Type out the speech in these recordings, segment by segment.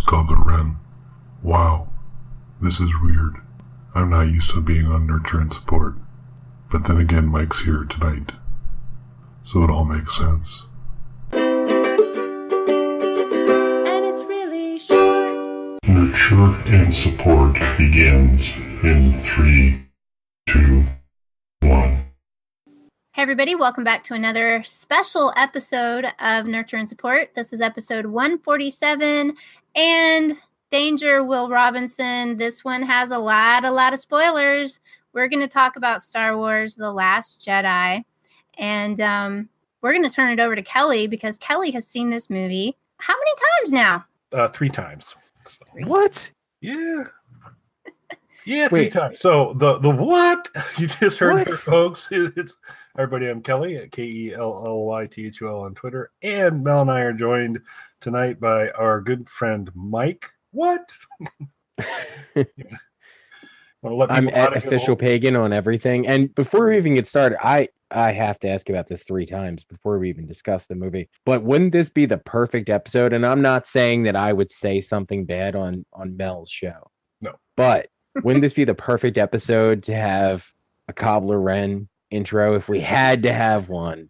Kylo Ren. Wow, this is weird. I'm not used to being on nurture and support. But then again, Mike's here tonight, so it all makes sense. And it's really short. Nurture and support begins in 3, 2, 1. Hey everybody, welcome back to another special episode of Nurture and Support. This is episode 147, and Danger, Will Robinson. This one has a lot of spoilers. We're going to talk about Star Wars: The Last Jedi, and we're going to turn it over to Kelly because Kelly has seen this movie how many times now? 3 times. So. What? Yeah. Yeah, 3 times. So the what you just heard there, folks. It's everybody. I'm Kelly at KELLYTHUL on Twitter, and Mel and I are joined tonight by our good friend Mike. What? I'm at official pagan on everything. And before we even get started, I have to ask about this 3 times before we even discuss the movie. But wouldn't this be the perfect episode? And I'm not saying that I would say something bad on Mel's show. No. But wouldn't this be the perfect episode to have a Kylo Ren intro if we had to have one?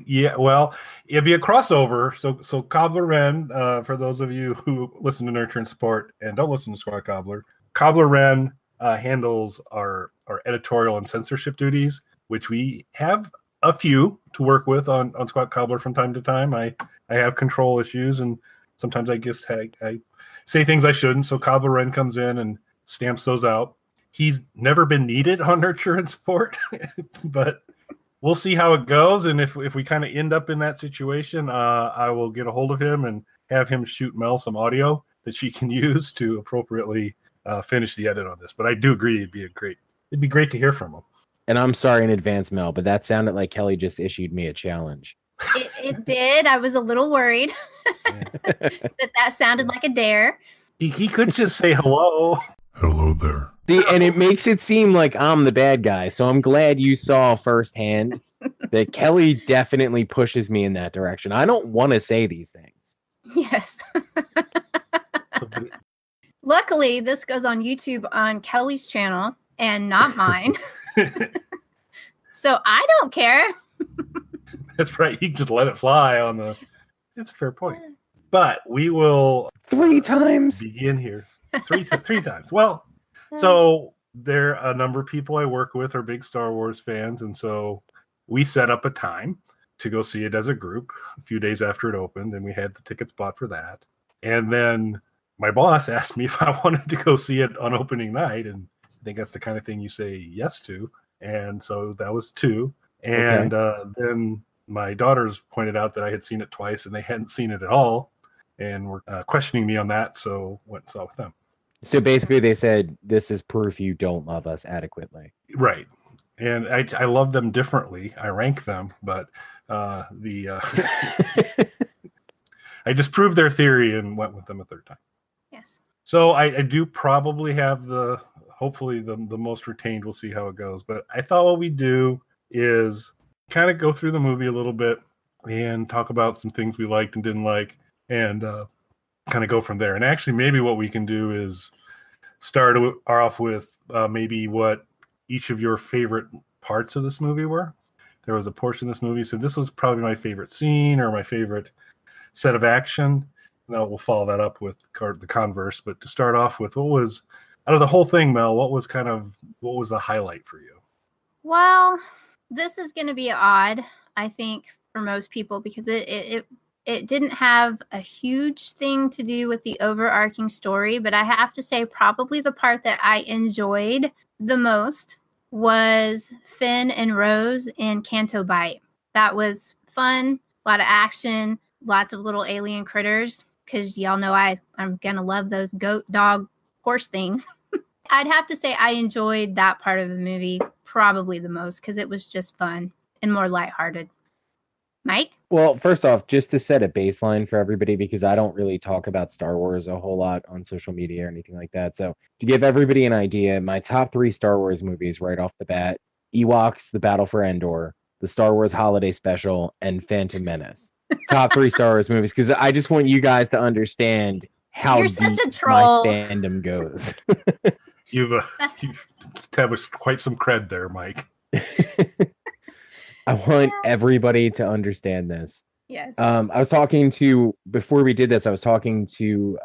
Yeah, well, it'd be a crossover. So Kylo Ren, for those of you who listen to Nurture and Support and don't listen to Squad Cobbler, Kylo Ren handles our editorial and censorship duties, which we have a few to work with on Squad Cobbler from time to time. I have control issues, and sometimes I guess I say things I shouldn't. So Kylo Ren comes in and stamps those out. He's never been needed on Nurture and Support, but we'll see how it goes. And if we kind of end up in that situation, I will get a hold of him and have him shoot Mel some audio that she can use to appropriately finish the edit on this. But I do agree it'd be great to hear from him. And I'm sorry in advance, Mel, but that sounded like Kelly just issued me a challenge. It did. I was a little worried that sounded like a dare. He could just say hello. Hello there. See, and it makes it seem like I'm the bad guy. So I'm glad you saw firsthand that Kelly definitely pushes me in that direction. I don't want to say these things. Yes. Luckily, this goes on YouTube on Kelly's channel and not mine. So I don't care. That's right. You can just let it fly on the... It's a fair point. But we will... 3 times? Begin here. 3 times. Well, so there are a number of people I work with are big Star Wars fans, and so we set up a time to go see it as a group a few days after it opened, and we had the tickets bought for that. And then my boss asked me if I wanted to go see it on opening night, and I think that's the kind of thing you say yes to. And so that was 2. And then my daughters pointed out that I had seen it twice, and they hadn't seen it at all, and were questioning me on that, so went and saw it with them. So basically they said, this is proof you don't love us adequately. Right. And I love them differently. I rank them, but I disproved their theory and went with them a 3rd time. Yes. So I do probably have hopefully the most retained. We'll see how it goes. But I thought what we do is kind of go through the movie a little bit and talk about some things we liked and didn't like, and kind of go from there. And actually, maybe what we can do is start off with maybe what each of your favorite parts of this movie were. There was a portion of this movie, so this was probably my favorite scene or my favorite set of action. Now we'll follow that up with the converse. But to start off with, what was, out of the whole thing, Mel, what was the highlight for you? Well, this is going to be odd, I think, for most people because it didn't have a huge thing to do with the overarching story, but I have to say probably the part that I enjoyed the most was Finn and Rose in Canto Bight. That was fun, a lot of action, lots of little alien critters, because y'all know I'm going to love those goat, dog, horse things. I'd have to say I enjoyed that part of the movie probably the most because it was just fun and more lighthearted. Mike? Well, first off, just to set a baseline for everybody, because I don't really talk about Star Wars a whole lot on social media or anything like that. So to give everybody an idea, my top 3 Star Wars movies right off the bat, Ewoks, The Battle for Endor, the Star Wars Holiday Special, and Phantom Menace. top 3 Star Wars movies, because I just want you guys to understand how You're such deep a my troll. fandom goes. You've established quite some cred there, Mike. I want everybody to understand this. Yes. Before we did this, I was talking to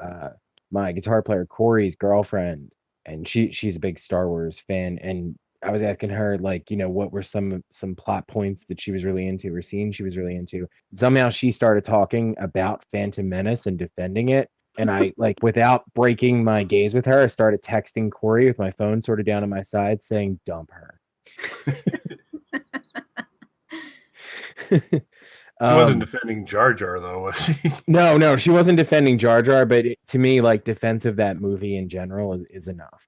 my guitar player Corey's girlfriend, and she's a big Star Wars fan, and I was asking her, like, what were some plot points that she was really into or scenes she was really into. Somehow she started talking about Phantom Menace and defending it, and I, like, without breaking my gaze with her, I started texting Corey with my phone sort of down on my side saying, "Dump her." She wasn't defending Jar Jar, though, was she? No, she wasn't defending Jar Jar, but to me, like, defense of that movie in general is enough.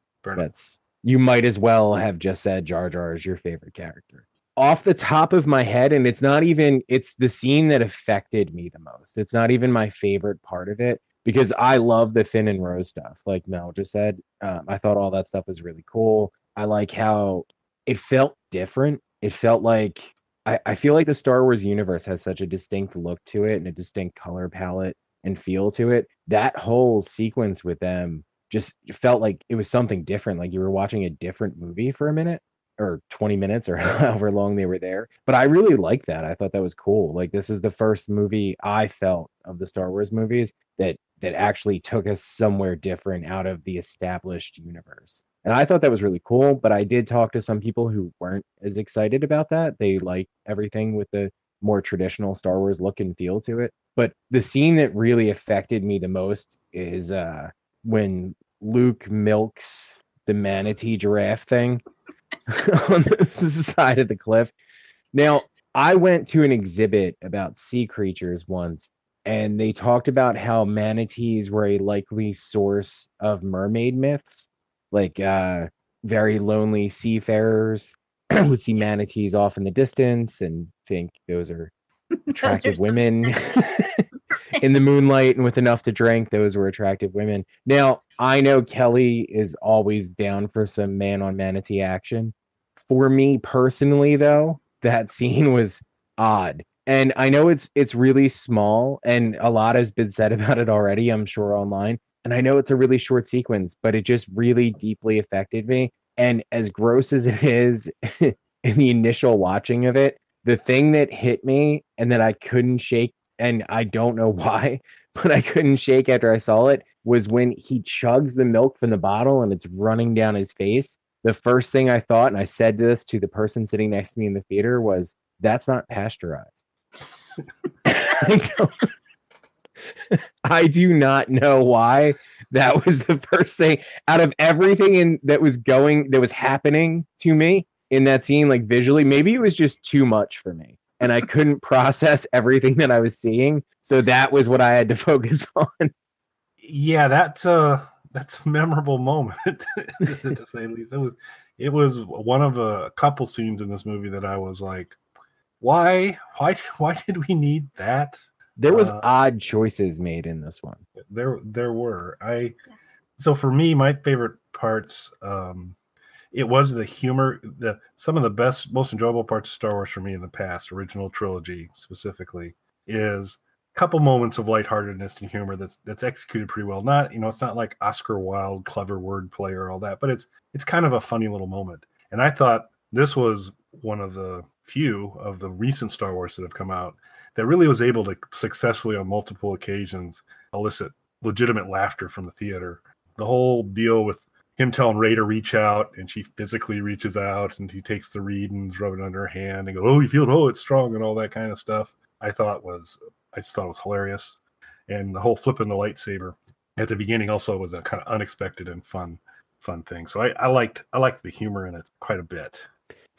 You might as well have just said Jar Jar is your favorite character. Off the top of my head, and it's the scene that affected me the most. It's not even my favorite part of it, because I love the Finn and Rose stuff, like Mel just said. I thought all that stuff was really cool. I like how it felt different. It felt like I feel like the Star Wars universe has such a distinct look to it and a distinct color palette and feel to it. That whole sequence with them just felt like it was something different. Like you were watching a different movie for a minute or 20 minutes or however long they were there. But I really liked that. I thought that was cool. Like, this is the first movie I felt of the Star Wars movies that actually took us somewhere different out of the established universe. And I thought that was really cool, but I did talk to some people who weren't as excited about that. They liked everything with the more traditional Star Wars look and feel to it. But the scene that really affected me the most is when Luke milks the manatee-giraffe thing on the side of the cliff. Now, I went to an exhibit about sea creatures once, and they talked about how manatees were a likely source of mermaid myths. Like, very lonely seafarers would see manatees off in the distance and think those are attractive women. In the moonlight and with enough to drink, those were attractive women. Now, I know Kelly is always down for some man on manatee action. For me personally, though, that scene was odd. And I know it's really small, and a lot has been said about it already, I'm sure, online. And I know it's a really short sequence, but it just really deeply affected me. And as gross as it is in the initial watching of it, the thing that hit me and that I couldn't shake, and I don't know why, but I couldn't shake after I saw it, was when he chugs the milk from the bottle and it's running down his face. The first thing I thought, and I said this to the person sitting next to me in the theater, was, "That's not pasteurized." I do not know why that was the first thing out of everything that was happening to me in that scene, like visually. Maybe it was just too much for me, and I couldn't process everything that I was seeing. So that was what I had to focus on. Yeah, that's a memorable moment, to say the least. It was one of a couple scenes in this movie that I was like, why did we need that? There was odd choices made in this one. There were. So for me, my favorite parts, it was the humor. Some of the best, most enjoyable parts of Star Wars for me in the past, original trilogy specifically, is a couple moments of lightheartedness and humor that's executed pretty well. It's not like Oscar Wilde clever wordplay or all that, but it's kind of a funny little moment. And I thought this was one of the few of the recent Star Wars that have come out that really was able to successfully on multiple occasions elicit legitimate laughter from the theater. The whole deal with him telling Rey to reach out, and she physically reaches out, and he takes the reed and is rubbing it under her hand and goes, "Oh, you feel it? Oh, it's strong," and all that kind of stuff. I just thought it was hilarious. And the whole flipping the lightsaber at the beginning also was a kind of unexpected and fun thing. So I liked the humor in it quite a bit.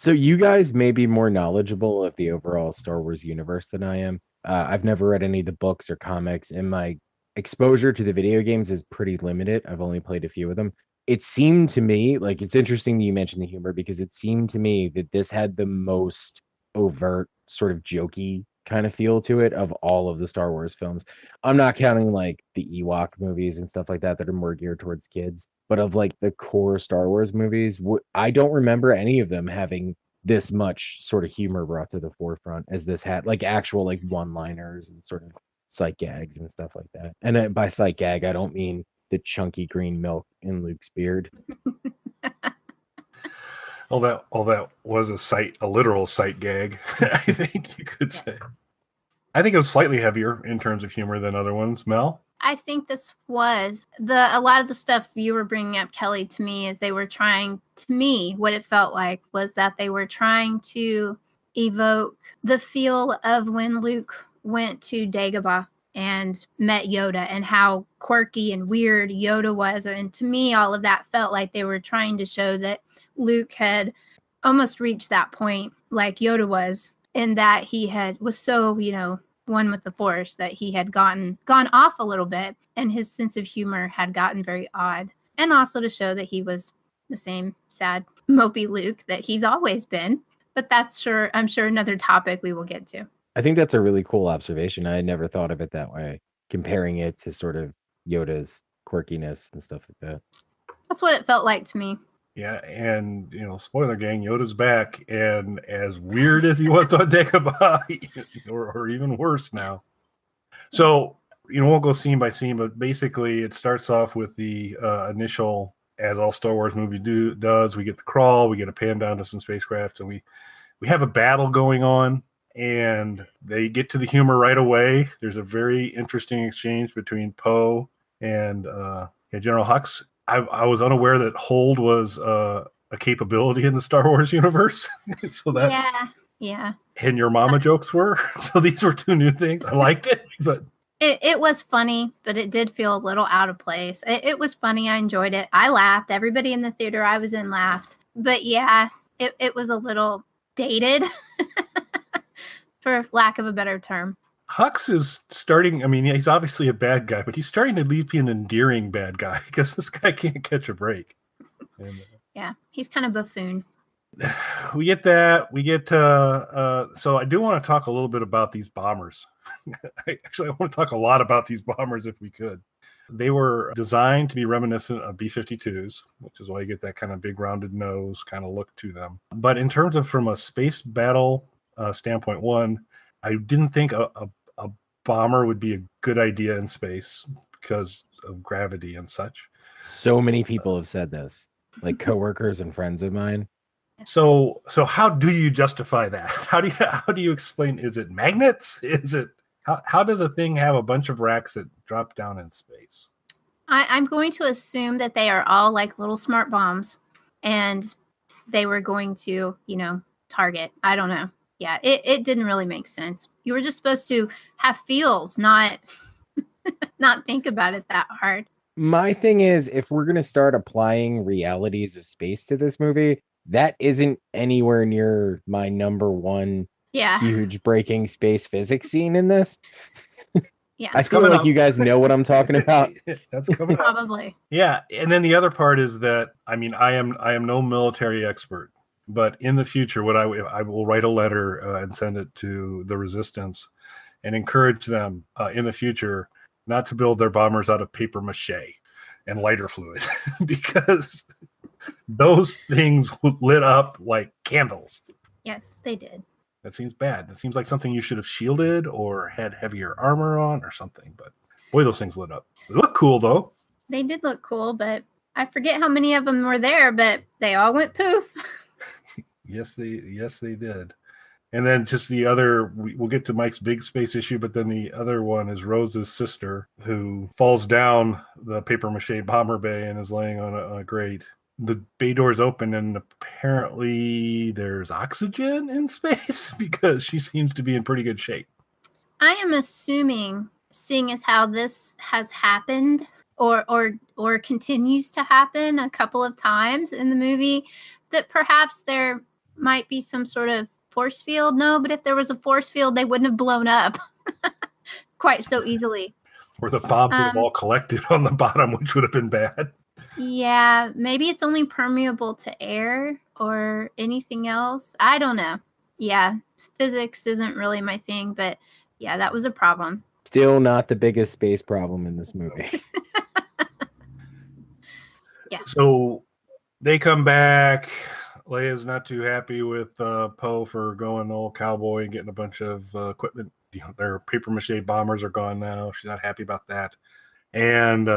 So you guys may be more knowledgeable of the overall Star Wars universe than I am. I've never read any of the books or comics, and my exposure to the video games is pretty limited. I've only played a few of them. It seemed to me, like, it's interesting that you mentioned the humor, because it seemed to me that this had the most overt, sort of jokey kind of feel to it of all of the Star Wars films. I'm not counting like the Ewok movies and stuff like that are more geared towards kids, but of like the core Star Wars movies, I don't remember any of them having this much sort of humor brought to the forefront as this had, like actual like one-liners and sort of sight gags and stuff like that. And by sight gag, I don't mean the chunky green milk in Luke's beard. All that was a literal sight gag, I think you could say. I think it was slightly heavier in terms of humor than other ones. Mel? I think this was a lot of the stuff you were bringing up, Kelly, to me, is they were trying, to me, what it felt like was that they were trying to evoke the feel of when Luke went to Dagobah and met Yoda and how quirky and weird Yoda was. And to me, all of that felt like they were trying to show that Luke had almost reached that point like Yoda was, in that he was so, one with the Force, that he had gone off a little bit and his sense of humor had gotten very odd. And also to show that he was the same sad, mopey Luke that he's always been. But I'm sure another topic we will get to. I think that's a really cool observation. I had never thought of it that way, comparing it to sort of Yoda's quirkiness and stuff like that. That's what it felt like to me. Yeah, and spoiler gang, Yoda's back, and as weird as he was on Dagobah, or even worse now. So, won't go scene by scene, but basically it starts off with the initial, as all Star Wars movie does, we get the crawl, we get a pan down to some spacecraft, and we have a battle going on, and they get to the humor right away. There's a very interesting exchange between Poe and General Hux. I was unaware that hold was a capability in the Star Wars universe. So that yeah. And your mama jokes were. So these were two new things. I liked it, but it was funny, but it did feel a little out of place. It was funny. I enjoyed it. I laughed. Everybody in the theater I was in laughed. But yeah, it was a little dated, for lack of a better term. Hux is starting, he's obviously a bad guy, but he's starting to at least be an endearing bad guy because this guy can't catch a break. And, yeah, he's kind of buffoon. We get that. We get so I do want to talk a little bit about these bombers. I want to talk a lot about these bombers if we could. They were designed to be reminiscent of B-52s, which is why you get that kind of big rounded nose kind of look to them. But in terms of from a space battle standpoint, I didn't think a bomber would be a good idea in space because of gravity and such. So many people have said this, like coworkers and friends of mine. So how do you justify that? How do you explain? Is it magnets? Is it how does a thing have a bunch of racks that drop down in space? I'm going to assume that they are all like little smart bombs, and they were going to, target. I don't know. Yeah, it didn't really make sense. You were just supposed to have feels, not think about it that hard. My thing is, if we're going to start applying realities of space to this movie, that isn't anywhere near my number one huge breaking space physics scene in this. Yeah, I feel like you guys know what I'm talking about. That's coming probably. Up. Yeah, and then the other part is that I am no military expert. But in the future, what I will write a letter and send it to the Resistance and encourage them in the future not to build their bombers out of paper mache and lighter fluid because those things lit up like candles. Yes, they did. That seems bad. It seems like something you should have shielded or had heavier armor on or something. But boy, those things lit up. They look cool, though. They did look cool, but I forget how many of them were there, but they all went poof. Yes, they did. And then just the other, we'll get to Mike's big space issue, but then the other one is Rose's sister, who falls down the papier-mâché bomber bay and is laying on a grate. The bay doors open, and apparently there's oxygen in space because she seems to be in pretty good shape. I am assuming, seeing as how this has happened or continues to happen a couple of times in the movie, that perhaps there might be some sort of force field. No, but if there was a force field, they wouldn't have blown up quite so easily. Or the bombs would have all collected on the bottom, which would have been bad. Yeah, maybe it's only permeable to air or anything else. I don't know. Yeah, physics isn't really my thing, but yeah, that was a problem. Still not the biggest space problem in this movie. Yeah. So they come back. Leia's not too happy with Poe for going old cowboy and getting a bunch of equipment. Their paper mache bombers are gone now. She's not happy about that. And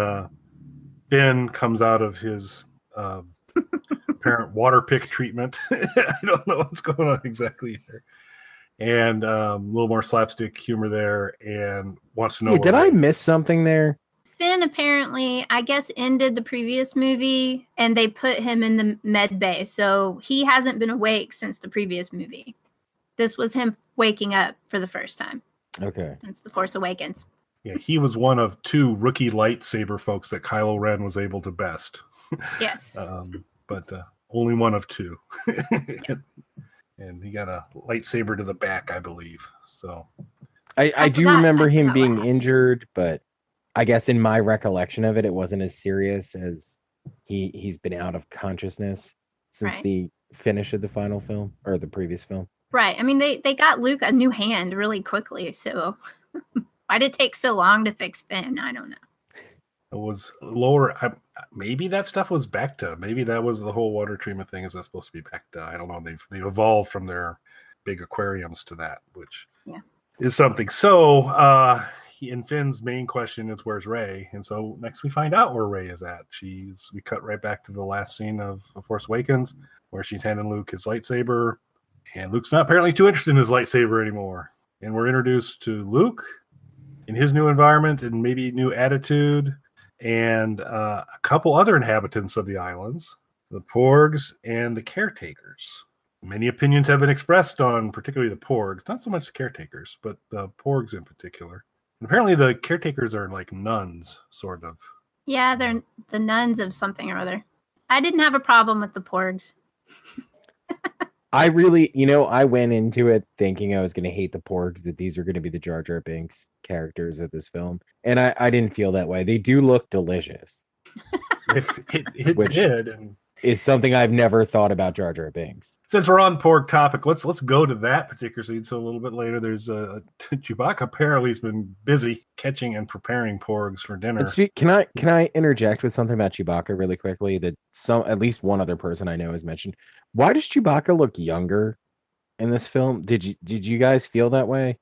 Finn comes out of his apparent water pick treatment. I don't know what's going on exactly here. And a little more slapstick humor there, and wants to know. Yeah, did I miss something there? Finn apparently, I guess, ended the previous movie, and they put him in the med bay, so he hasn't been awake since the previous movie. This was him waking up for the first time. Okay. Since The Force Awakens. Yeah, he was one of 2 rookie lightsaber folks that Kylo Ren was able to best. Yes. But only one of 2. Yeah. And he got a lightsaber to the back, I believe. So I do remember him being injured, but I guess in my recollection of it, it wasn't as serious as he's been out of consciousness since the finish of the final film, or the previous film. Right. I mean, they got Luke a new hand really quickly, so why did it take so long to fix Finn? I don't know. It was lower. Maybe that stuff was Bacta. Maybe that was the whole water treatment thing. Is that supposed to be Bacta? I don't know. They've evolved from their big aquariums to that, which is something. So, and Finn's main question is, where's Rey? And so next we find out where Rey is at. We cut right back to the last scene of Force Awakens, where she's handing Luke his lightsaber, and Luke's not apparently too interested in his lightsaber anymore. And we're introduced to Luke in his new environment and maybe new attitude, and a couple other inhabitants of the islands, the porgs and the caretakers. Many opinions have been expressed on particularly the porgs, not so much the caretakers, but the porgs in particular. And apparently the caretakers are like nuns, sort of. Yeah, they're the nuns of something or other. I didn't have a problem with the porgs. I really, I went into it thinking I was going to hate the porgs, that these are going to be the Jar Jar Binks characters of this film. And I didn't feel that way. They do look delicious. It which did. And is something I've never thought about Jar Jar Binks. Since we're on porg topic, let's go to that particular scene. So a little bit later, there's Chewbacca apparently has been busy catching and preparing porgs for dinner. Can I interject with something about Chewbacca really quickly that at least one other person I know has mentioned? Why does Chewbacca look younger in this film? Did you guys feel that way?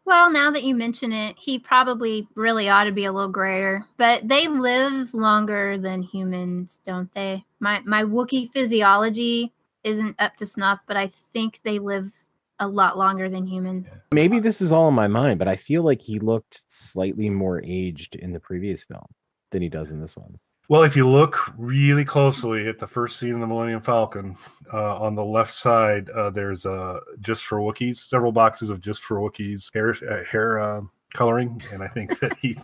Well, now that you mention it, he probably really ought to be a little grayer. But they live longer than humans, don't they? My Wookiee physiology isn't up to snuff, but I think they live a lot longer than humans. Maybe this is all in my mind, but I feel like he looked slightly more aged in the previous film than he does in this one. Well, if you look really closely at the first scene of the Millennium Falcon, on the left side, there's Just for Wookiees, several boxes of Just for Wookiees hair coloring, and I think that he's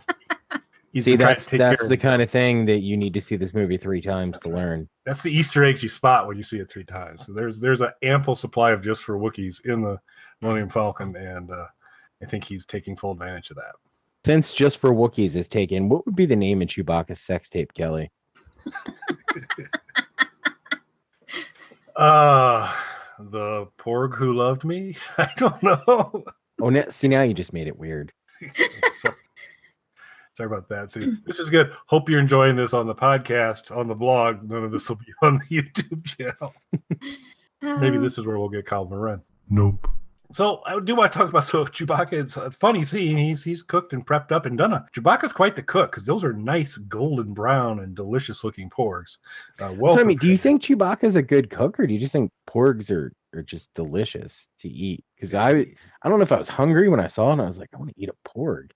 see, that's the kind of thing that you need to see this movie 3 times to learn. That's the Easter eggs you spot when you see it 3 times. So there's an ample supply of Just for Wookiees in the Millennium Falcon, and I think he's taking full advantage of that. Since Just for Wookiees is taken, what would be the name of Chewbacca's sex tape, Kelly? The porg who loved me? I don't know. Oh, see, now you just made it weird. Sorry about that. See, this is good. Hope you're enjoying this on the podcast, on the blog. None of this will be on the YouTube channel. Maybe this is where we'll get Kylo Ren. Nope. So I do want to talk about Chewbacca. It's a funny scene. He's cooked and prepped up and done. Chewbacca's quite the cook, because those are nice golden brown and delicious looking porgs. Do you think Chewbacca's a good cook, or do you just think porgs are just delicious to eat? Because I don't know if I was hungry when I saw it, and I was like, I want to eat a porg.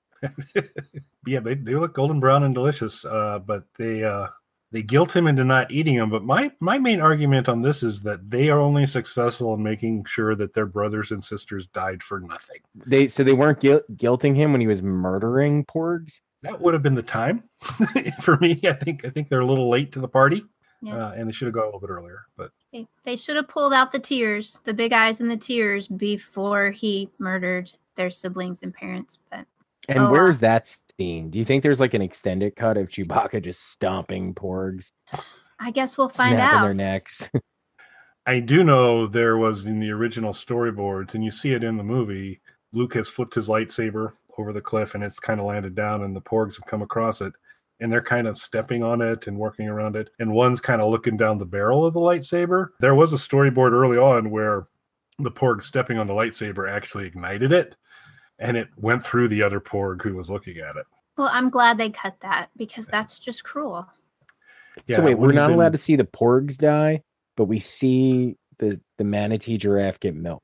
Yeah, they look golden brown and delicious, but they guilt him into not eating them. But my main argument on this is that they are only successful in making sure that their brothers and sisters died for nothing. So they weren't guilting him when he was murdering porgs? That would have been the time for me. I think they're a little late to the party, yes. And they should have gone a little bit earlier. But they should have pulled out the tears, the big eyes and the tears, before he murdered their siblings and parents. And where's that scene? Do you think there's like an extended cut of Chewbacca just stomping porgs? I guess we'll find snapping out. Their necks. I do know there was in the original storyboards, and you see it in the movie, Luke has flipped his lightsaber over the cliff, and it's kind of landed down, and the porgs have come across it. and they're kind of stepping on it and working around it, and one's kind of looking down the barrel of the lightsaber. There was a storyboard early on where the porg stepping on the lightsaber actually ignited it, and it went through the other porg who was looking at it. Well, I'm glad they cut that because that's just cruel. Yeah, so wait, we're not allowed to see the porgs die, but we see the manatee giraffe get milked.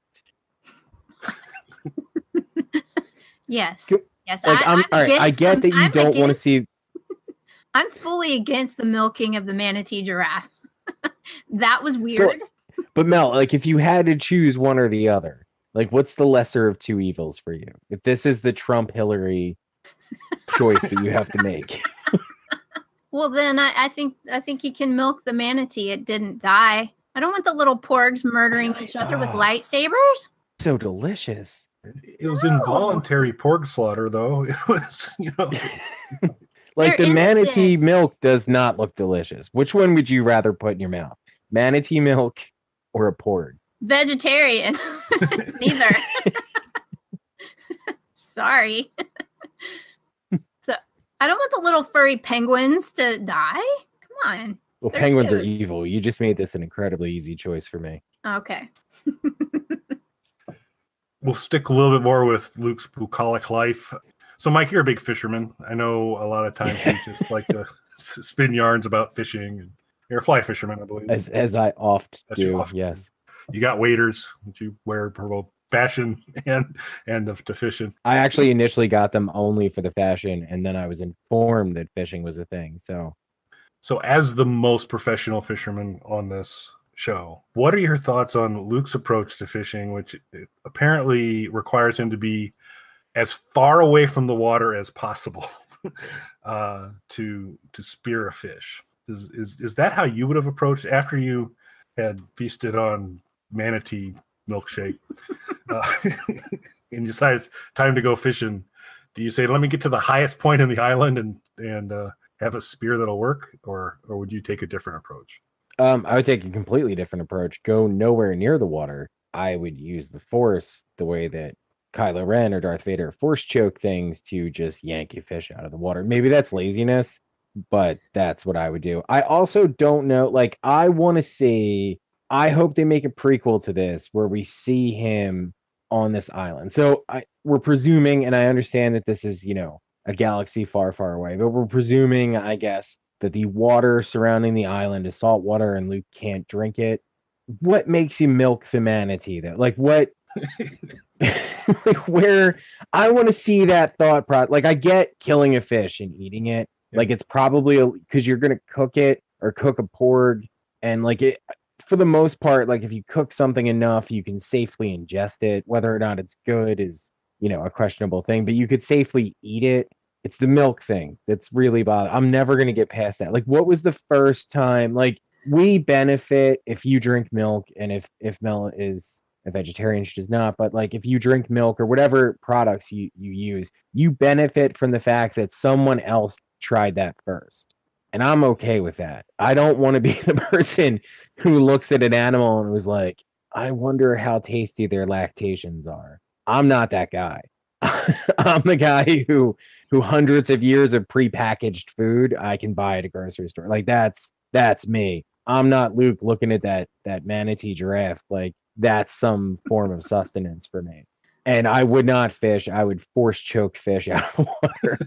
Yes. Yes. Like, all right, I get that you don't want to see. I'm fully against the milking of the manatee giraffe. That was weird. So, but Mel, like, if you had to choose one or the other, like, what's the lesser of two evils for you? If this is the Trump-Hillary choice that you have to make. Well, then I think he can milk the manatee. It didn't die. I don't want the little porgs murdering each other with lightsabers. So delicious. It was involuntary porg slaughter, though. It was, like, the manatee milk does not look delicious. Which one would you rather put in your mouth? Manatee milk or a porg? Vegetarian. Neither. Sorry. So I don't want the little furry penguins to die. Come on. Well, penguins are evil. You just made this an incredibly easy choice for me. Okay. We'll stick a little bit more with Luke's bucolic life. So, Mike, you're a big fisherman. I know a lot of times you just like to spin yarns about fishing. And you're a fly fisherman, I believe. As I oft do, yes. You got waders that you wear for both fashion and to fishing. I actually initially got them only for the fashion, and then I was informed that fishing was a thing. So as the most professional fisherman on this show, what are your thoughts on Luke's approach to fishing, which apparently requires him to be as far away from the water as possible to spear a fish? Is that how you would have approached after you had feasted on manatee milkshake and decided it's time to go fishing? Do you say, let me get to the highest point in the island and have a spear that'll work, or would you take a different approach? I would take a completely different approach. Go nowhere near the water. I would use the Force the way that Kylo Ren or Darth Vader force choke things to just yank a fish out of the water. Maybe that's laziness, but that's what I would do. I also don't know. Like, I want to see. I hope they make a prequel to this where we see him on this island. So we're presuming, and I understand that this is, a galaxy far, far away, but we're presuming, I guess, that the water surrounding the island is salt water and Luke can't drink it. What makes you milk the manatee, though? Like, what? Like, where? I want to see that thought process. Like, I get killing a fish and eating it. Yeah. Like, it's probably because you're going to cook it or cook a porg, and like it. For the most part, like, if you cook something enough, you can safely ingest it. Whether or not it's good is, a questionable thing, but you could safely eat it. It's the milk thing that's really bothering. I'm never going to get past that. Like, what was the first time? Like, we benefit if you drink milk, and if Mel is a vegetarian, she does not. But like, if you drink milk or whatever products you use, you benefit from the fact that someone else tried that first. And I'm okay with that. I don't want to be the person who looks at an animal and was like, I wonder how tasty their lactations are. I'm not that guy. I'm the guy who hundreds of years of prepackaged food I can buy at a grocery store. Like, that's me. I'm not Luke looking at that manatee giraffe. Like, that's some form of sustenance for me. And I would not fish. I would force choke fish out of water.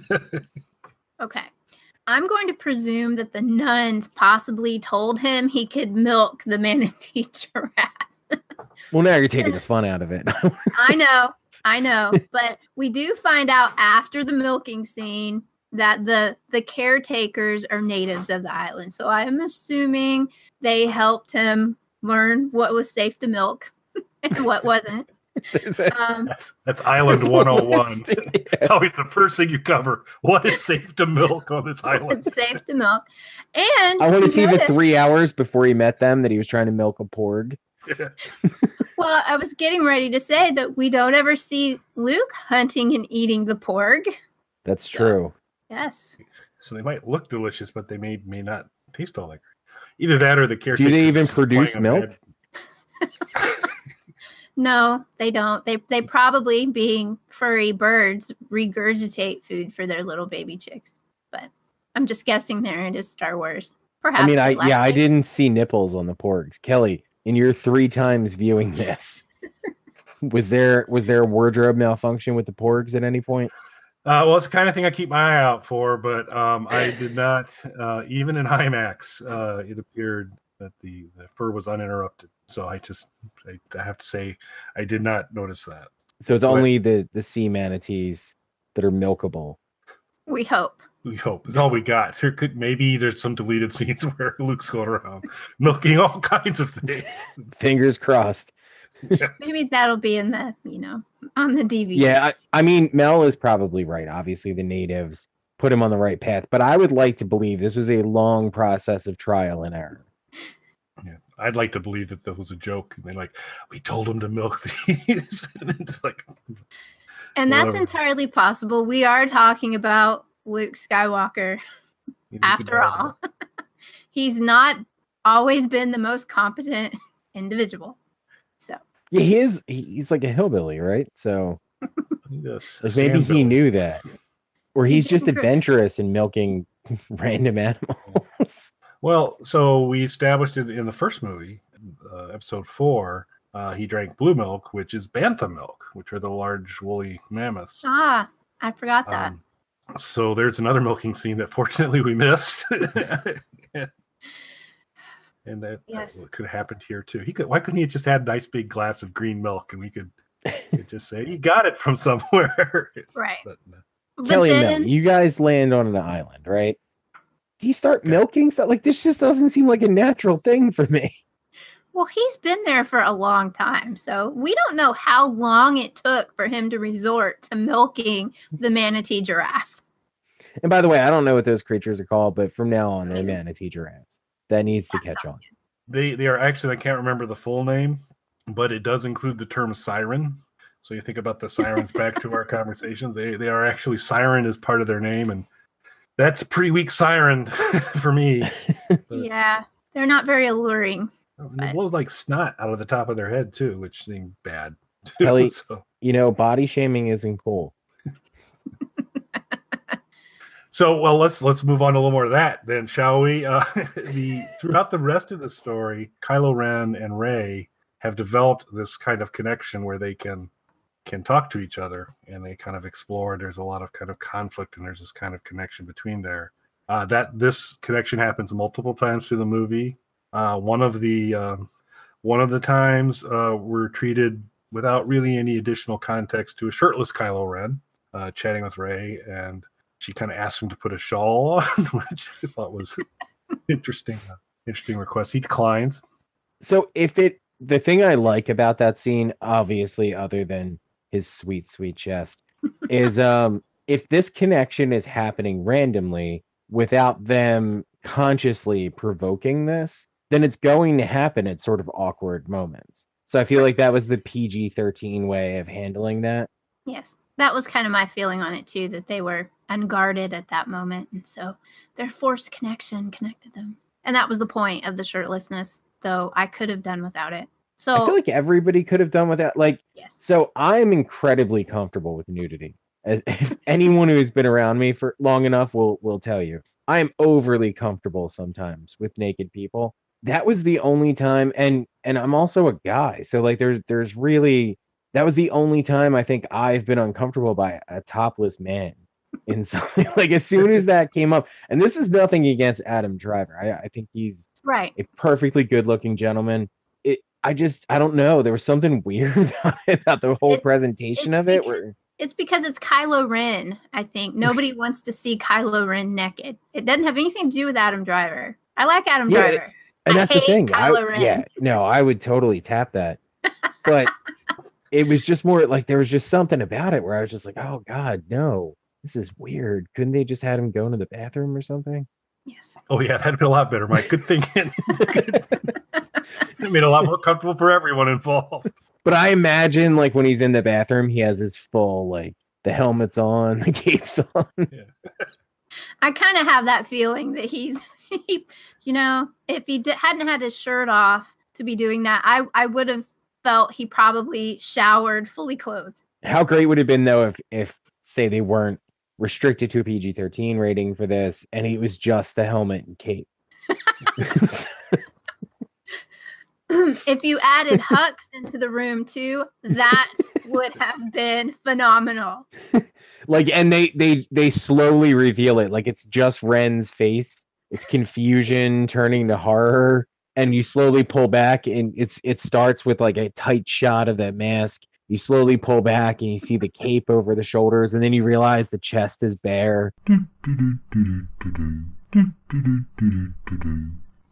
Okay. I'm going to presume that the nuns possibly told him he could milk the manatee giraffe. Well, now you're taking the fun out of it. I know. But we do find out after the milking scene that the caretakers are natives of the island. So I am assuming they helped him learn what was safe to milk and what wasn't. That's Island 101. It's always the first thing you cover. What is safe to milk on this island? It's safe to milk. And I want to see the 3 hours before he met them that he was trying to milk a porg. Yeah. Well, I was getting ready to say that we don't ever see Luke hunting and eating the porg. That's true. Yes. So they might look delicious, but they may not taste all that great. Either that or the caretaker. Do they even produce milk? No, they don't. They probably, being furry birds, regurgitate food for their little baby chicks. But I'm just guessing there it is Star Wars. Perhaps. I mean, I didn't see nipples on the porgs. Kelly, in your 3 times viewing this, was there a wardrobe malfunction with the porgs at any point? Well, it's the kind of thing I keep my eye out for, but I did not. Even in IMAX, it appeared that the fur was uninterrupted. So I have to say, I did not notice that. So it's only the sea manatees that are milkable. We hope. We hope. That's all we got. Maybe there's some deleted scenes where Luke's going around milking all kinds of things. Fingers crossed. Maybe that'll be in the, on the DVD. Yeah, I mean, Mel is probably right. Obviously, the natives put him on the right path. But I would like to believe this was a long process of trial and error. Yeah, I'd like to believe that was a joke. And we told him to milk these. And it's and that's entirely possible. We are talking about Luke Skywalker, after all. He's not always been the most competent individual. So yeah, he's like a hillbilly, right? So maybe he knew that. Or he's just adventurous in milking random animals. Well, so we established it in the first movie, episode 4, he drank blue milk, which is bantha milk, which are the large woolly mammoths. Ah, I forgot that. So there's another milking scene that fortunately we missed. And that could have happened here too. Why couldn't he have just had a nice big glass of green milk and we could just say he got it from somewhere? Right. But Kelly and Mel, you guys land on an island, right? Do you start milking stuff? This just doesn't seem like a natural thing for me. Well, he's been there for a long time, so we don't know how long it took for him to resort to milking the manatee giraffe. And by the way, I don't know what those creatures are called, but from now on, they're manatee giraffes. That needs to catch on. They are actually, I can't remember the full name, but it does include the term siren. So you think about the sirens back to our conversations. They are actually, siren is part of their name, and that's a pretty weak siren for me. Yeah, they're not very alluring. It blows like snot out of the top of their head too, which seemed bad. Kelly, body shaming isn't cool. So, well, let's move on to a little more of that then, shall we? Throughout the rest of the story, Kylo Ren and Rey have developed this kind of connection where they can talk to each other and they kind of explore. There's a lot of kind of conflict and there's this kind of connection between there. This connection happens multiple times through the movie. One of the times we're treated without really any additional context to a shirtless Kylo Ren chatting with Rey, and she kind of asked him to put a shawl on, which I thought was interesting request. He declines. So the thing I like about that scene, obviously, other than his sweet, sweet chest, is if this connection is happening randomly without them consciously provoking this, then it's going to happen at sort of awkward moments. So I feel like that was the PG-13 way of handling that. Yes, that was kind of my feeling on it too, that they were unguarded at that moment, and so their forced connection connected them. And that was the point of the shirtlessness, though I could have done without it. So I feel like everybody could have done without. Yes. So I'm incredibly comfortable with nudity. As anyone who's been around me for long enough will tell you, I am overly comfortable sometimes with naked people. That was the only time, and I'm also a guy, so there's really, that was the only time I think I've been uncomfortable by a topless man in something. As soon as that came up, and this is nothing against Adam Driver. I think he's right, a perfectly good-looking gentleman. I don't know. There was something weird about the whole presentation of it. It's because it's Kylo Ren, I think. Nobody wants to see Kylo Ren naked. It doesn't have anything to do with Adam Driver. I like Adam Driver. And that's the thing. Kylo Ren. I would totally tap that. But it was just more there was just something about it where I was just like, oh, God, no. This is weird. Couldn't they just had him go into the bathroom or something? Yes. Oh, yeah, that'd been a lot better, Mike. Good thinking. It made it a lot more comfortable for everyone involved. But I imagine, when he's in the bathroom, he has his full, the helmet's on, the cape's on. Yeah. I kind of have that feeling that he's, if he hadn't had his shirt off to be doing that, I would have felt he probably showered fully clothed. How great would it have been, though, if say, they weren't restricted to a PG-13 rating for this, and it was just the helmet and cape. If you added Hux into the room too, that would have been phenomenal. Like, and they slowly reveal it. Like, it's just Ren's face. It's confusion turning to horror, and you slowly pull back, and it starts with like a tight shot of that mask. You slowly pull back, and you see the cape over the shoulders, and then you realize the chest is bare.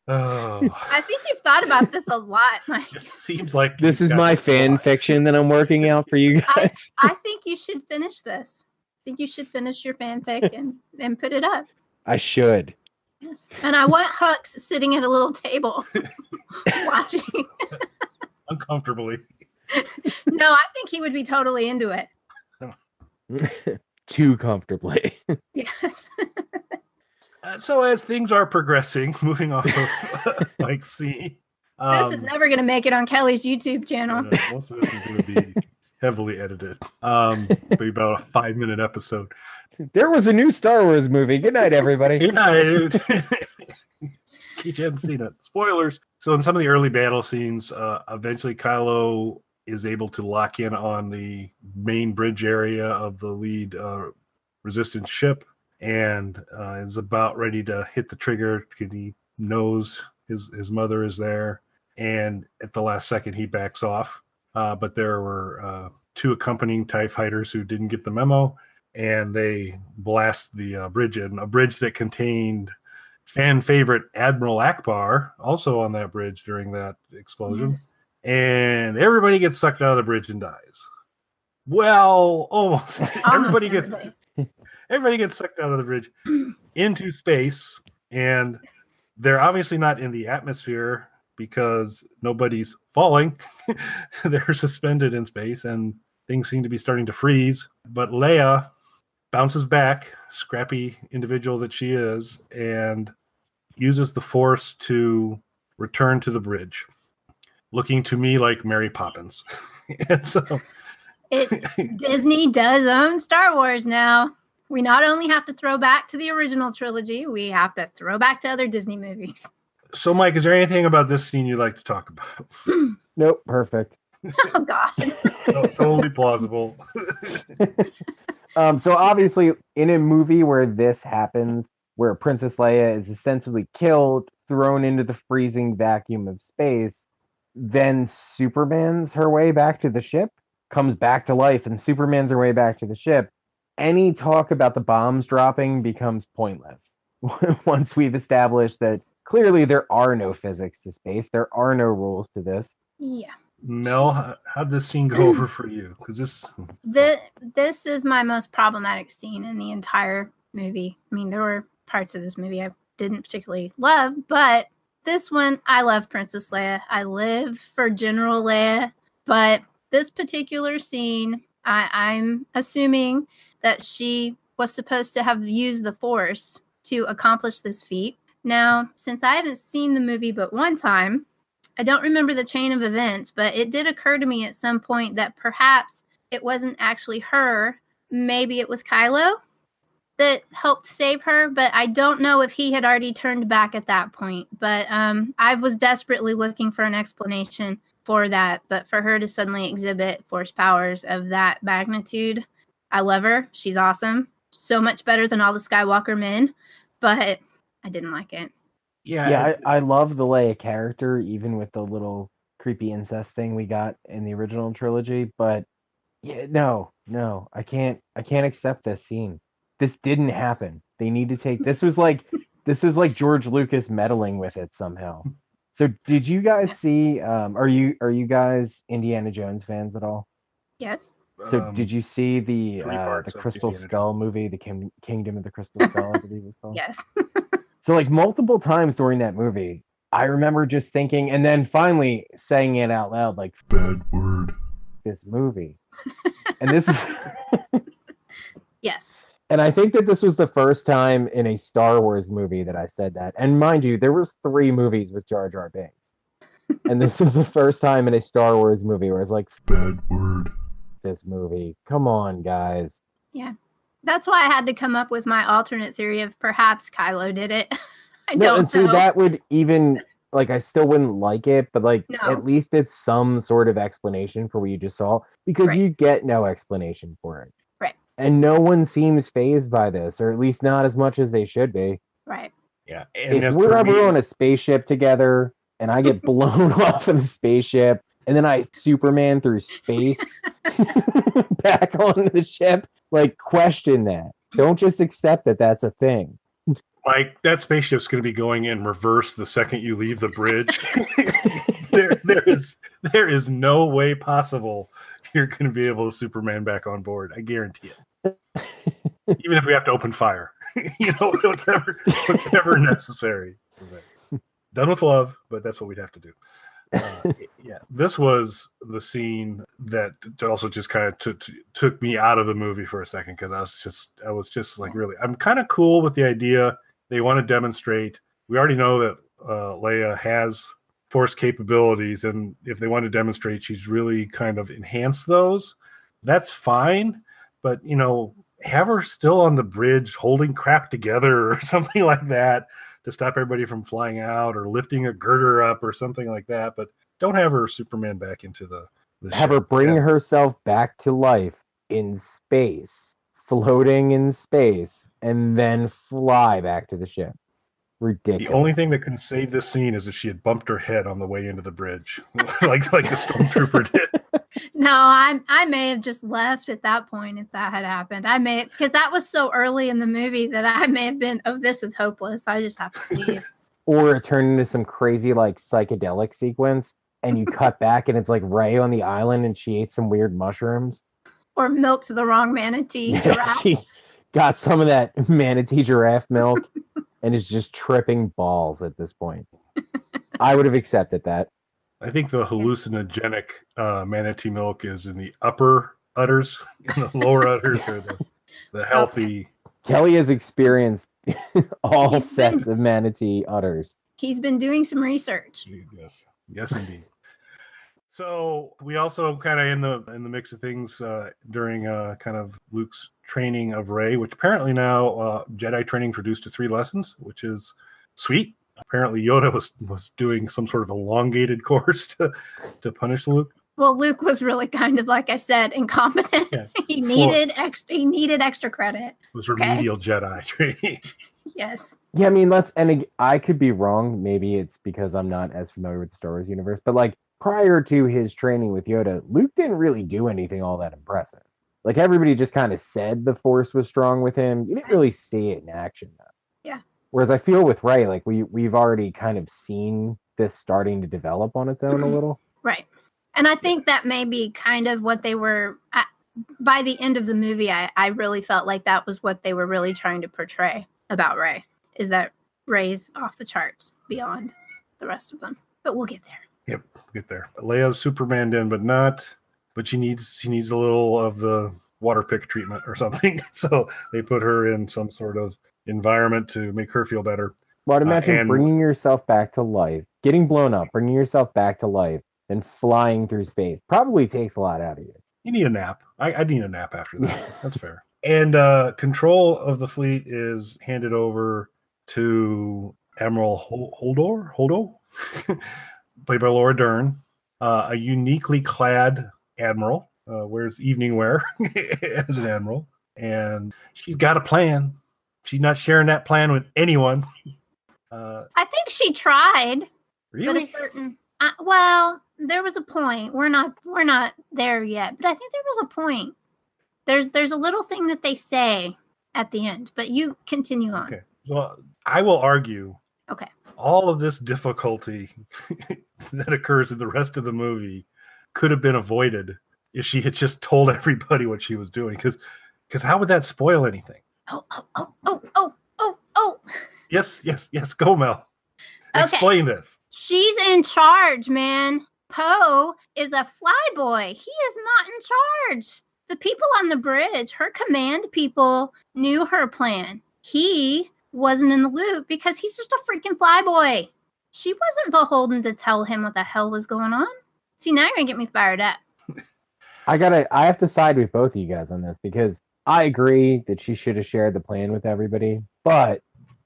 Oh. I think you've thought about this a lot, Mike. It seems like this is my fan fiction that I'm working out for you guys. I think you should finish this. I think you should finish your fanfic and put it up. I should. Yes. And I want Hux sitting at a little table watching. Uncomfortably. No, I think he would be totally into it. Too comfortably. Yes. So as things are progressing, moving off of Mike's scene. This is never going to make it on Kelly's YouTube channel. Most of this is going to be heavily edited. Be about a 5-minute episode. There was a new Star Wars movie. Good night, everybody. Good night. In case you haven't seen it. Spoilers. So in some of the early battle scenes, eventually Kylo is able to lock in on the main bridge area of the lead resistance ship, and is about ready to hit the trigger because he knows his mother is there, and at the last second he backs off. But there were 2 accompanying TIE fighters who didn't get the memo, and they blast the bridge in, a bridge that contained fan favorite Admiral Akbar, also on that bridge during that explosion. Yes. And everybody gets sucked out of the bridge and dies. Well, almost. Everybody gets sucked out of the bridge into space, and they're obviously not in the atmosphere because nobody's falling. They're suspended in space, and things seem to be starting to freeze. But Leia bounces back, scrappy individual that she is, and uses the Force to return to the bridge, looking to me like Mary Poppins. And so Disney does own Star Wars now. We not only have to throw back to the original trilogy, we have to throw back to other Disney movies. So, Mike, is there anything about this scene you'd like to talk about? Nope, perfect. Oh, God. Totally plausible. So obviously, in a movie where this happens, where Princess Leia is essentially killed, thrown into the freezing vacuum of space, then Superman's her way back to the ship, comes back to life, and Superman's her way back to the ship. Any talk about the bombs dropping becomes pointless. Once we've established that clearly there are no physics to space, there are no rules to this. Yeah. Mel, how'd this scene go over for you? Because this is my most problematic scene in the entire movie. I mean, there were parts of this movie I didn't particularly love, but this one, I love Princess Leia. I live for General Leia, but this particular scene, I'm assuming that she was supposed to have used the Force to accomplish this feat. Now, since I haven't seen the movie but one time, I don't remember the chain of events, but it did occur to me at some point that perhaps it wasn't actually her. Maybe it was Kylo that helped save her, but I don't know if he had already turned back at that point. But I was desperately looking for an explanation for that. But for her to suddenly exhibit Force powers of that magnitude, I love her. She's awesome. So much better than all the Skywalker men, but I didn't like it. Yeah, I love the Leia character, even with the little creepy incest thing we got in the original trilogy. But yeah, no, I can't accept this scene. This didn't happen. They need to take this was like George Lucas meddling with it somehow. So did you guys see? Are you guys Indiana Jones fans at all? Yes. So did you see the Crystal Indiana Skull movie, the Kingdom of the Crystal Skull, I believe it's called? Yes. So like multiple times during that movie, I remember just thinking, and then finally saying it out loud, like, Bad word. this movie. And this Yes. and I think that this was the first time in a Star Wars movie that I said that. And mind you, there was 3 movies with Jar Jar Binks. And this was the first time in a Star Wars movie where I was like, Bad word. this movie. Come on, guys. Yeah. That's why I had to come up with my alternate theory of perhaps Kylo did it. I No, don't and see, know. that would even, like, I still wouldn't like it, but, like, No. at least it's some sort of explanation for what you just saw, because Right. you get no explanation for it. Right. And no one seems fazed by this, or at least not as much as they should be. Right. Yeah. And If we're ever on a spaceship together, and I get blown off of the spaceship, and then I Superman through space back onto the ship, like, question that. Don't just accept that that's a thing. Like, that spaceship's going to be going in reverse the second you leave the bridge. there is no way possible you're going to be able to Superman back on board. I guarantee it. Even if we have to open fire, whatever necessary. Done with love, but that's what we'd have to do. Yeah, this was the scene that also just kind of took me out of the movie for a second, because I was just like, really, I'm kind of cool with the idea. They want to demonstrate. We already know that Leia has Force capabilities, and if they want to demonstrate she's really kind of enhanced those, that's fine. But have her still on the bridge holding crap together or something like that to stop everybody from flying out, or lifting a girder up or something like that. But don't have her Superman back into the have ship. her bring herself back to life in space, floating in space, and then fly back to the ship. Ridiculous. The only thing that can save this scene is if she had bumped her head on the way into the bridge, like the stormtrooper did. No, I may have just left at that point if that had happened. Because that was so early in the movie that I may have been, oh, this is hopeless. I just have to leave. Or it turned into some crazy, like, psychedelic sequence, and you cut back and it's like Rey on the island and she ate some weird mushrooms. Or milked the wrong manatee giraffe. She got some of that manatee giraffe milk and is just tripping balls at this point. I would have accepted that. I think the hallucinogenic manatee milk is in the upper udders, and the lower udders are the healthy. Kelly has experienced all sets of manatee udders. He's been doing some research. Yes, indeed. So we also kind of in the mix of things during kind of Luke's training of Rey, which apparently now Jedi training reduced to 3 lessons, which is sweet. Apparently Yoda was doing some sort of elongated course to punish Luke. Well, Luke was really kind of, like I said, incompetent. Yeah. He needed extra credit. It was remedial Jedi training. Yes. Yeah, I mean, I could be wrong. Maybe it's because I'm not as familiar with the Star Wars universe, but like prior to his training with Yoda, Luke didn't really do anything all that impressive. Like, everybody just kind of said the Force was strong with him. You didn't really see it in action, though. Yeah. Whereas I feel with Rey, like we've already kind of seen this starting to develop on its own a little. Right. And I think that may be kind of what they were, by the end of the movie, I really felt like that was what they were really trying to portray about Rey, is that Rey's off the charts beyond the rest of them. But we'll get there. Yep, we'll get there. Leia's Supermaned in, but she needs a little of the water pick treatment or something. So they put her in some sort of environment to make her feel better. Well, I'd imagine bringing yourself back to life, getting blown up, bringing yourself back to life, and flying through space probably takes a lot out of you. You need a nap. I need a nap after that. That's fair. And control of the fleet is handed over to Admiral Holdo, played by Laura Dern, a uniquely clad admiral, wears evening wear as an admiral, and she's got a plan. She's not sharing that plan with anyone. I think she tried. Really? Well, there was a point. We're not there yet, but I think there was a point. There's a little thing that they say at the end, but you continue on. Okay. Well, I will argue. Okay. All of this difficulty that occurs in the rest of the movie could have been avoided if she had just told everybody what she was doing. Because how would that spoil anything? Oh. Yes. Go, Mel. Okay. Explain this. She's in charge, man. Poe is a flyboy. He is not in charge. The people on the bridge, her command people, knew her plan. He wasn't in the loop because he's just a freaking flyboy. She wasn't beholden to tell him what the hell was going on. See, now you're going to get me fired up. I have to side with both of you guys on this, because I agree that she should have shared the plan with everybody, but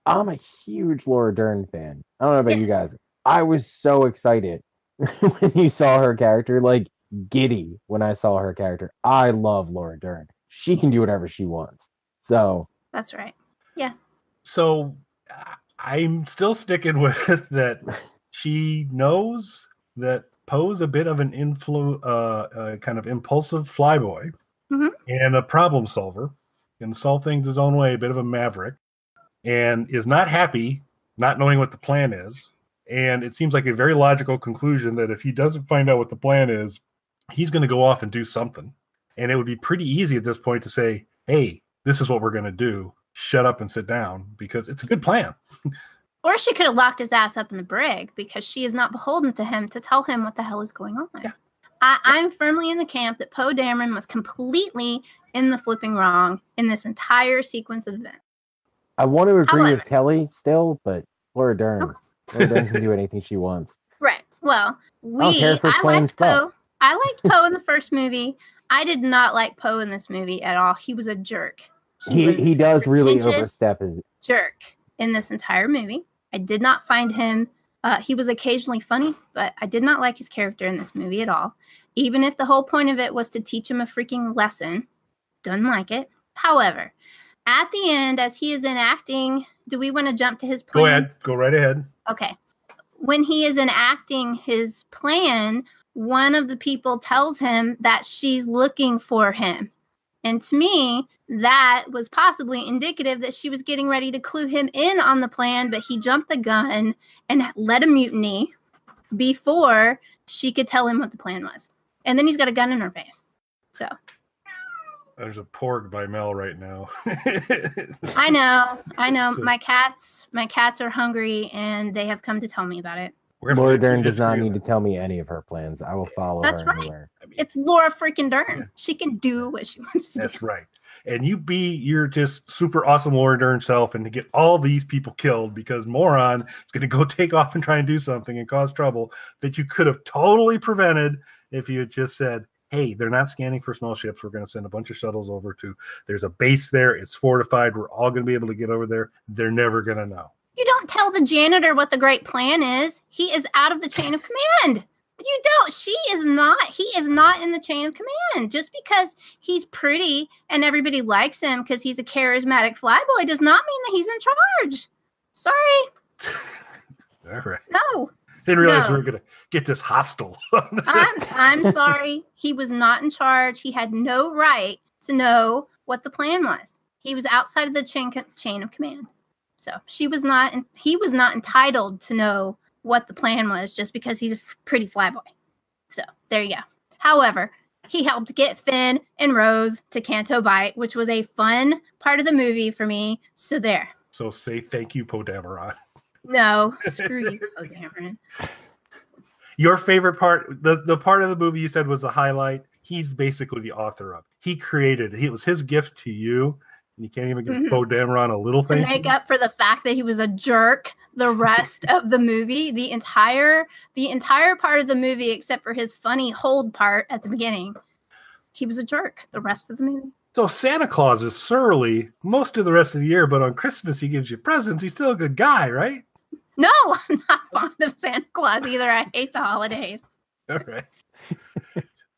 I'm a huge Laura Dern fan. I don't know about you Yes. guys. I was so excited when you saw her character, like giddy when I saw her character. I love Laura Dern. She can do whatever she wants. So That's right. Yeah. So I'm still sticking with that. She knows that Poe's a bit of an kind of impulsive flyboy Hmm. and a problem solver, can solve things his own way, a bit of a maverick, and is not happy not knowing what the plan is. And it seems like a very logical conclusion that if he doesn't find out what the plan is, he's going to go off and do something. And it would be pretty easy at this point to say, hey, this is what we're going to do. Shut up and sit down, because it's a good plan. Or she could have locked his ass up in the brig because she is not beholden to him to tell him what the hell is going on there. Yeah. I'm firmly in the camp that Poe Dameron was completely in the flipping wrong in this entire sequence of events. I want to agree However, with Kelly still, but Laura Dern. Okay. Laura Dern can do anything she wants. Right. Well, I don't care if her I plan liked sucks. Poe. I liked Poe in the first movie. I did not like Poe in this movie at all. He was a jerk. He does really pretentious overstep his. jerk in this entire movie. I did not find him. He was occasionally funny, but I did not like his character in this movie at all. Even if the whole point of it was to teach him a freaking lesson, didn't like it. However, at the end, as he is enacting, do we want to jump to his plan? Go ahead. Go right ahead. Okay. When he is enacting his plan, one of the people tells him that she's looking for him. And to me, that was possibly indicative that she was getting ready to clue him in on the plan, but he jumped the gun and led a mutiny before she could tell him what the plan was. And then he's got a gun in her face. So. There's a porg by Mel right now. I know. So, my cats are hungry, and they have come to tell me about it. Laura Dern does not need to tell me any of her plans. I will follow That's her right. anywhere. I mean, It's Laura freaking Dern. Yeah. She can do what she wants to do. that's right. And you're just super awesome Laura Dern self, and to get all these people killed because moron is going to go take off and try and do something and cause trouble that you could have totally prevented if you had just said, hey, they're not scanning for small ships. We're going to send a bunch of shuttles over there's a base there. It's fortified. We're all going to be able to get over there. They're never going to know. You don't tell the janitor what the great plan is. He is out of the chain of command. You don't. He is not in the chain of command. Just because he's pretty and everybody likes him because he's a charismatic flyboy does not mean that he's in charge. Sorry. All right. No. Didn't realize No. we were going to get this hostile. I'm sorry. He was not in charge. He had no right to know what the plan was. He was outside of the chain of command. So he was not entitled to know what the plan was just because he's a pretty flyboy. So there you go. However, he helped get Finn and Rose to Canto Bight, which was a fun part of the movie for me. So there. So say thank you, Poe Dameron. No, screw you, Poe Dameron. Your favorite part, the part of the movie you said was the highlight. He's basically the author of it. He created it. It was his gift to you. And you can't even give Poe Dameron a little thing. To make up for the fact that he was a jerk the rest of the movie, the entire part of the movie, except for his funny hold part at the beginning, he was a jerk the rest of the movie. So Santa Claus is surly most of the rest of the year, but on Christmas he gives you presents. He's still a good guy, right? No, I'm not fond of Santa Claus either. I hate the holidays. All right.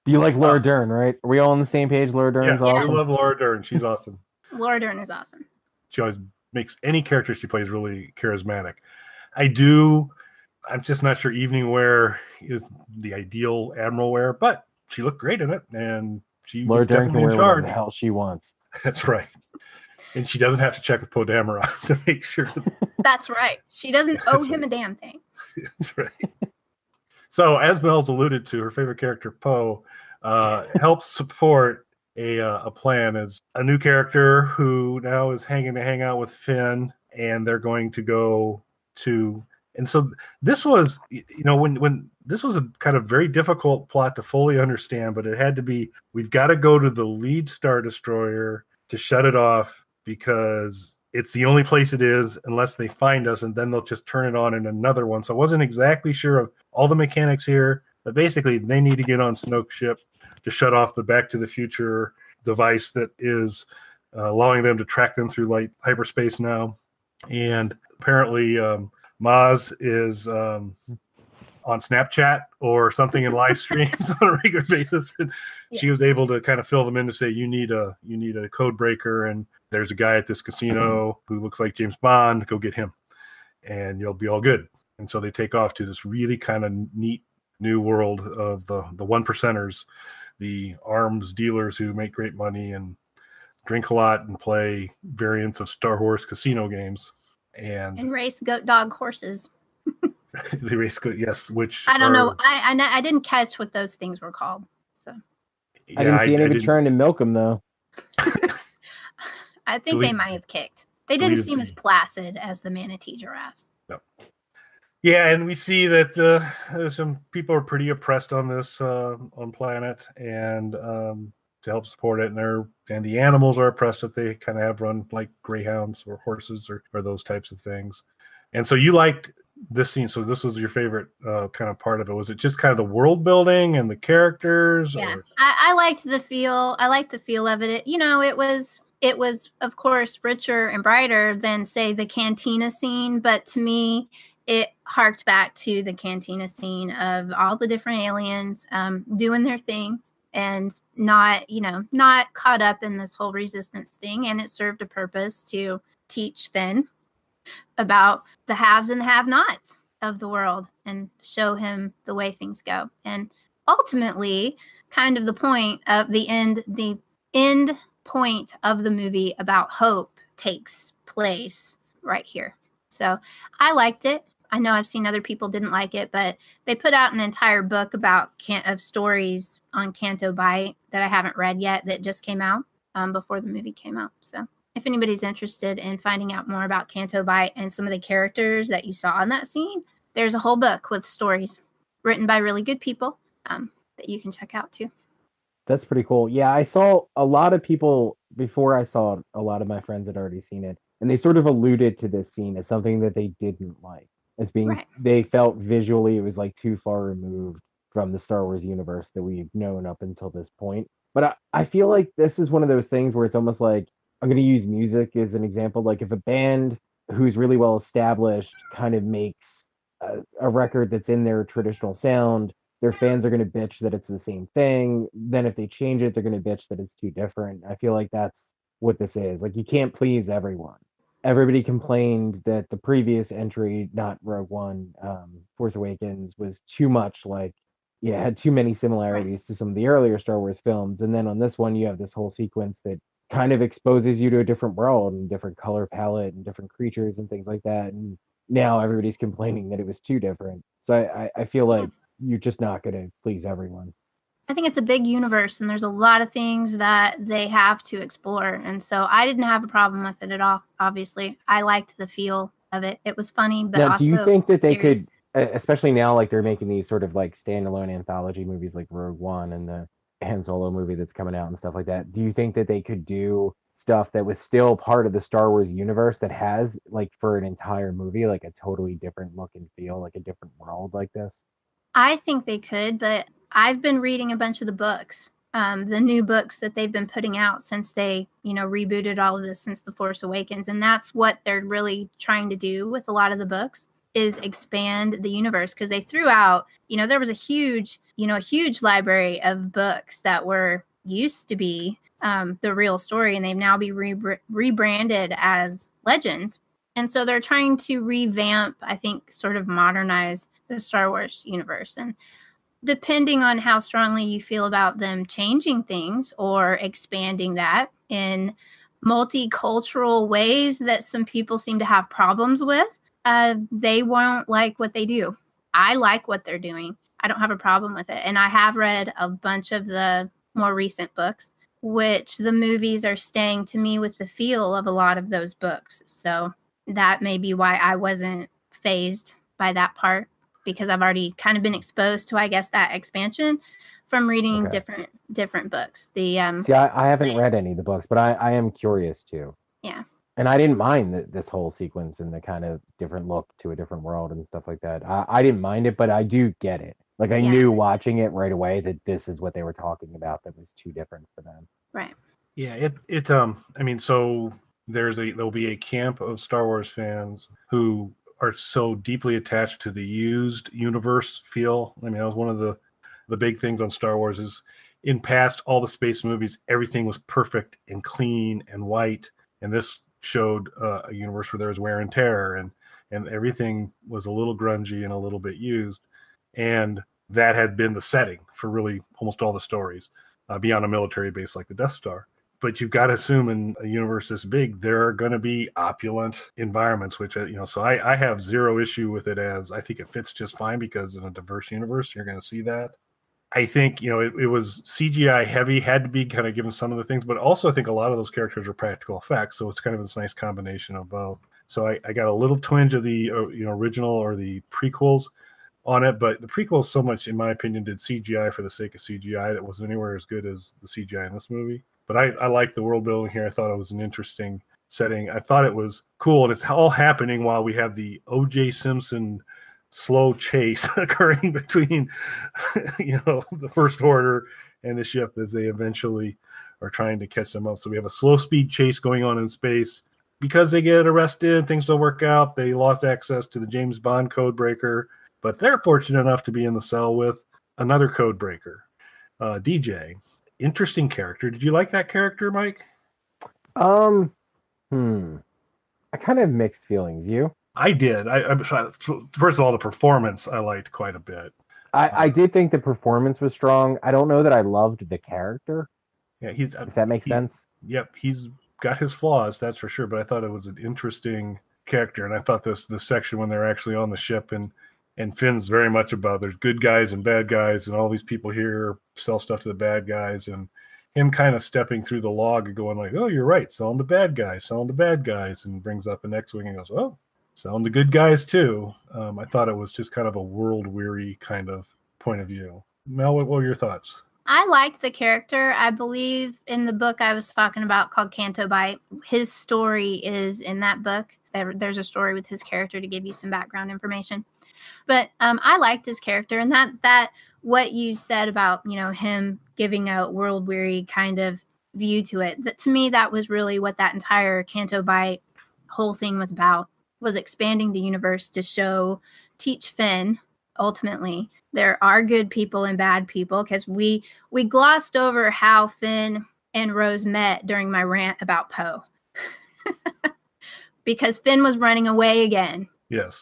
You like Laura Dern, right? Are we all on the same page? Laura Dern's Yeah, awesome. I love Laura Dern. She's awesome. Laura Dern is awesome. She always makes any character she plays really charismatic. I'm just not sure evening wear is the ideal admiral wear, but she looked great in it, and she Laura was Dern definitely can wear in whatever charge. the hell she wants. That's right. And she doesn't have to check with Poe Dameron to make sure. That's right. She doesn't owe him a damn thing. That's right. So, as Mel's alluded to, her favorite character, Poe, helps support a plan as a new character who now is hanging to hang out with Finn, and they're going to go to. And so this was, when this was a kind of very difficult plot to fully understand, but it had to be, we've got to go to the lead Star Destroyer to shut it off because it's the only place it is unless they find us, and then they'll just turn it on in another one. So I wasn't exactly sure of all the mechanics here, but basically they need to get on Snoke's ship to shut off the Back to the Future device that is allowing them to track them through light hyperspace now. And apparently, Maz is on Snapchat or something in live streams on a regular basis. And she was able to kind of fill them in to say, you need a code breaker, and there's a guy at this casino who looks like James Bond. Go get him, and you'll be all good. And so they take off to this really kind of neat new world of the one percenters, the arms dealers who make great money and drink a lot and play variants of Star Wars casino games. And race goat, dog, horses. They race goat, yes. Which I don't know. I didn't catch what those things were called. So I didn't see anybody trying to milk them though. I think they might have kicked. They didn't seem as placid as the manatee giraffes. No. Yeah, and we see that some people are pretty oppressed on this on planet, and to help support it, and the animals are oppressed that they kind of have run like greyhounds or horses or those types of things. And so you liked this scene. So this was your favorite kind of part of it. Was it just kind of the world building and the characters? Yeah, I liked the feel. I liked the feel of it. It was of course richer and brighter than say the cantina scene, but to me it harked back to the cantina scene of all the different aliens doing their thing and not caught up in this whole resistance thing. And it served a purpose to teach Finn about the haves and the have-nots of the world and show him the way things go. And ultimately, kind of the point of the end point of the movie about hope takes place right here. So I liked it. I know I've seen other people didn't like it, but they put out an entire book of stories on Canto Bight that I haven't read yet that just came out before the movie came out. So if anybody's interested in finding out more about Canto Bight and some of the characters that you saw in that scene, there's a whole book with stories written by really good people that you can check out too. That's pretty cool. Yeah, I saw a lot of people before I saw it, a lot of my friends had already seen it, and they sort of alluded to this scene as something that they didn't like, as being they felt visually it was like too far removed from the Star Wars universe that we've known up until this point. But I feel like this is one of those things where it's almost like, I'm going to use music as an example. Like if a band who's really well established kind of makes a record that's in their traditional sound, their fans are going to bitch that it's the same thing. Then if they change it, they're going to bitch that it's too different. I feel like that's what this is. Like you can't please everyone. Everybody complained that the previous entry, not Rogue One, Force Awakens, was too much like, had too many similarities to some of the earlier Star Wars films. And then on this one, you have this whole sequence that kind of exposes you to a different world and different color palette and different creatures and things like that. And now everybody's complaining that it was too different. So I feel like you're just not going to please everyone. I think it's a big universe and there's a lot of things that they have to explore. And so I didn't have a problem with it at all, obviously. I liked the feel of it. It was funny, but now, also do you think that they serious. could, especially now, like they're making these sort of like standalone anthology movies like Rogue One and the Han Solo movie that's coming out and stuff like that. Do you think that they could do stuff that was still part of the Star Wars universe that has, like, for an entire movie, like a totally different look and feel, like a different world like this? I think they could, but I've been reading a bunch of the books, the new books that they've been putting out since they, rebooted all of this since The Force Awakens. And that's what they're really trying to do with a lot of the books is expand the universe, because they threw out, there was a huge library of books that were used to be the real story, and they've now been rebranded as legends. And so they're trying to revamp, I think, sort of modernize the Star Wars universe. And depending on how strongly you feel about them changing things or expanding that in multicultural ways that some people seem to have problems with, they won't like what they do. I like what they're doing. I don't have a problem with it. And I have read a bunch of the more recent books, which the movies are staying to me with the feel of a lot of those books. So that may be why I wasn't fazed by that part, because I've already kind of been exposed to, I guess, that expansion from reading different books. See, I haven't read any of the books, but I am curious too. Yeah. And I didn't mind this whole sequence and the kind of different look to a different world and stuff like that. I didn't mind it, but I do get it. I knew watching it right away that this is what they were talking about that was too different for them. Right. Yeah, I mean, so there'll be a camp of Star Wars fans who are so deeply attached to the used universe feel. I mean, that was one of the big things on Star Wars is in past all the space movies, everything was perfect and clean and white, and this showed a universe where there was wear and tear and everything was a little grungy and a little bit used, and that had been the setting for really almost all the stories, beyond a military base like the Death Star. But you've got to assume in a universe this big, there are going to be opulent environments, which, so I have zero issue with it, as I think it fits just fine because in a diverse universe, you're going to see that. I think, it was CGI heavy, had to be kind of given some of the things, but also I think a lot of those characters are practical effects. So it's kind of this nice combination of both. So I got a little twinge of the original or the prequels on it, but the prequels so much, in my opinion, did CGI for the sake of CGI that wasn't anywhere as good as the CGI in this movie. But I like the world building here. I thought it was an interesting setting. I thought it was cool, and it's all happening while we have the O.J. Simpson slow chase occurring between, the First Order and the ship as they eventually are trying to catch them up. So we have a slow speed chase going on in space. Because they get arrested, things don't work out. They lost access to the James Bond code breaker, but they're fortunate enough to be in the cell with another code breaker, DJ. Interesting character. Did you like that character, Mike? I kind of mixed feelings. You? I did. First of all, the performance I liked quite a bit. I did think the performance was strong. I don't know that I loved the character. Yeah, if that makes sense. Yep, he's got his flaws, that's for sure. But I thought it was an interesting character, and I thought this section when they're actually on the ship and Finn's very much about there's good guys and bad guys, and all these people here sell stuff to the bad guys, and him kind of stepping through the log and going like, oh, you're right, selling to bad guys, and brings up an X-wing and goes, oh, selling to good guys too. I thought it was just kind of a world-weary kind of point of view. Mel, what were your thoughts? I liked the character. I believe in the book I was talking about called Canto Bight, his story is in that book. There's a story with his character to give you some background information. But I liked his character, and that what you said about him giving a world weary kind of view to it. That to me, that was really what that entire Canto Bight whole thing was about. Was expanding the universe to teach Finn ultimately there are good people and bad people, because we glossed over how Finn and Rose met during my rant about Poe. Because Finn was running away again. Yes.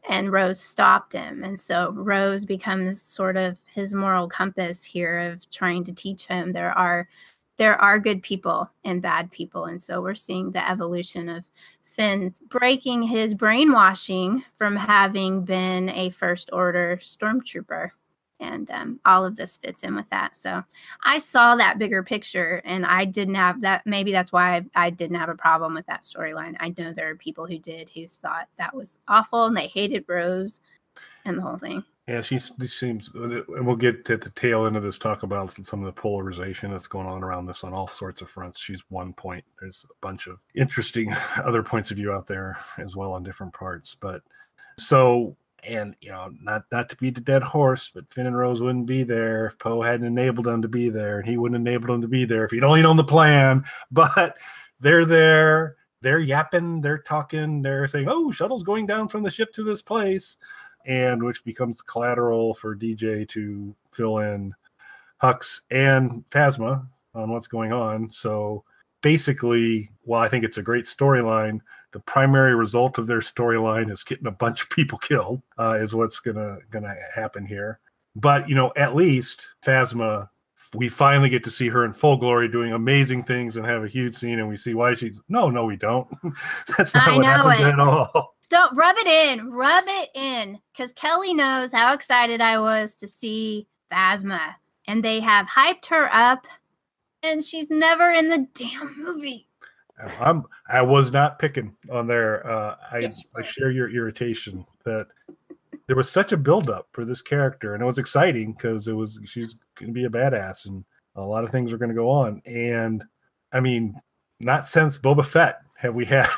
And Rose stopped him. And so Rose becomes sort of his moral compass here of trying to teach him there are good people and bad people. And so we're seeing the evolution of Finn breaking his brainwashing from having been a First Order stormtrooper. And all of this fits in with that. So I saw that bigger picture, and I didn't have that. Maybe that's why I didn't have a problem with that storyline. I know there are people who did, who thought that was awful, and they hated Rose and the whole thing. Yeah, she seems, and we'll get to the tail end of this, talk about some of the polarization that's going on around this on all sorts of fronts. She's one point. There's a bunch of interesting other points of view out there as well on different parts. But so, and not to beat the dead horse, but Finn and Rose wouldn't be there if Poe hadn't enabled them to be there, and he wouldn't enable them to be there if he'd only known the plan. But they're there, they're yapping, they're talking, they're saying, "Oh, shuttle's going down from the ship to this place." And which becomes collateral for DJ to fill in Hux and Phasma on what's going on. So basically, while I think it's a great storyline, the primary result of their storyline is getting a bunch of people killed, is what's gonna happen here. But at least Phasma, we finally get to see her in full glory doing amazing things and have a huge scene, and we see why she's no, we don't. That's not what happens at all. Don't rub it in, because Kelly knows how excited I was to see Phasma, and they have hyped her up, and she's never in the damn movie. I was not picking on there. I share your irritation that there was such a build-up for this character, and it was exciting because she's going to be a badass, and a lot of things are going to go on. And I mean, not since Boba Fett have we had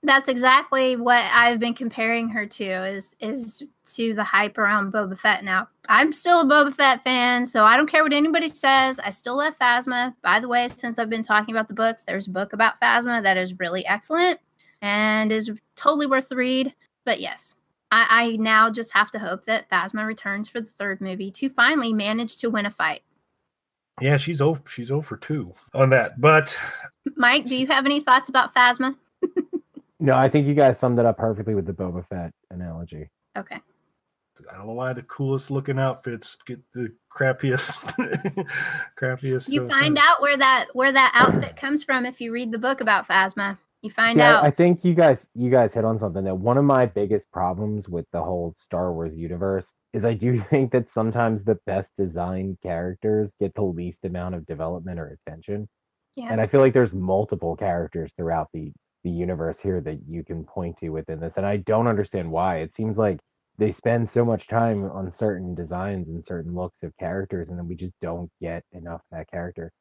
That's exactly what I've been comparing her to is to the hype around Boba Fett now. I'm still a Boba Fett fan, so I don't care what anybody says. I still love Phasma. By the way, since I've been talking about the books, there's a book about Phasma that is really excellent and is totally worth the read. But yes, I now just have to hope that Phasma returns for the third movie to finally manage to win a fight. Yeah, she's 0 for 2 on that. But Mike, do you have any thoughts about Phasma? No, I think you guys summed it up perfectly with the Boba Fett analogy. Okay. I don't know why the coolest looking outfits get the crappiest. You find out where that outfit comes from if you read the book about Phasma. You find out. I think you guys hit on something. That one of my biggest problems with the whole Star Wars universe is I do think that sometimes the best designed characters get the least amount of development or attention. Yeah. And I feel like there's multiple characters throughout the universe here that you can point to within this, and I don't understand why. It seems like they spend so much time on certain designs and certain looks of characters, and then we just don't get enough of that character.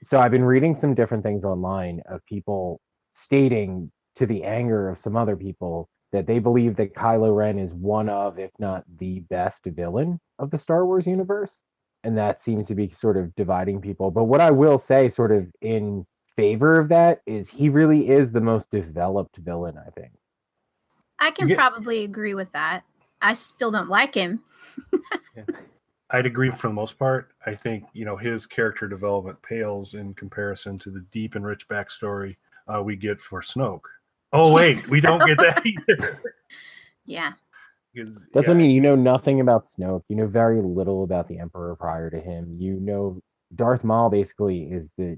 So I've been reading some different things online of people stating, to the anger of some other people, that they believe that Kylo Ren is one of, if not the best villain of the Star Wars universe. And that seems to be sort of dividing people. But what I will say, sort of in favor of that, is he really is the most developed villain, I think. I can probably agree with that. I still don't like him. Yeah. I'd agree for the most part. I think, his character development pales in comparison to the deep and rich backstory we get for Snoke. Oh, wait, we don't get that either. Yeah. Doesn't mean you know nothing about Snoke. You know very little about the Emperor prior to him. You know Darth Maul basically is the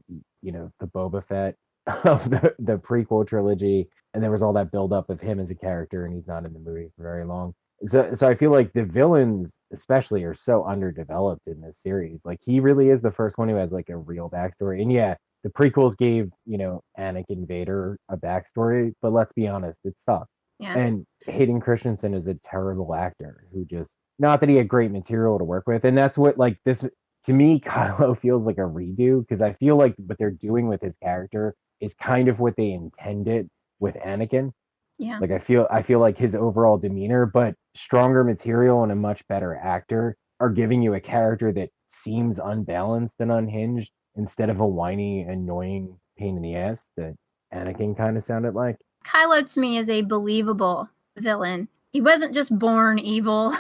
Boba Fett of the prequel trilogy, and there was all that build up of him as a character, and he's not in the movie for very long. So I feel like the villains especially are so underdeveloped in this series. Like, he really is the first one who has like a real backstory. And yeah, the prequels gave, Anakin Vader a backstory, but let's be honest, it sucked. Yeah. And Hayden Christensen is a terrible actor who just, not that he had great material to work with. And that's what, like, this, to me, Kylo feels like a redo, because I feel like what they're doing with his character is kind of what they intended with Anakin. Yeah. Like, I feel like his overall demeanor, but stronger material and a much better actor are giving you a character that seems unbalanced and unhinged instead of a whiny, annoying pain in the ass that Anakin kind of sounded like. Kylo to me is a believable villain. He wasn't just born evil.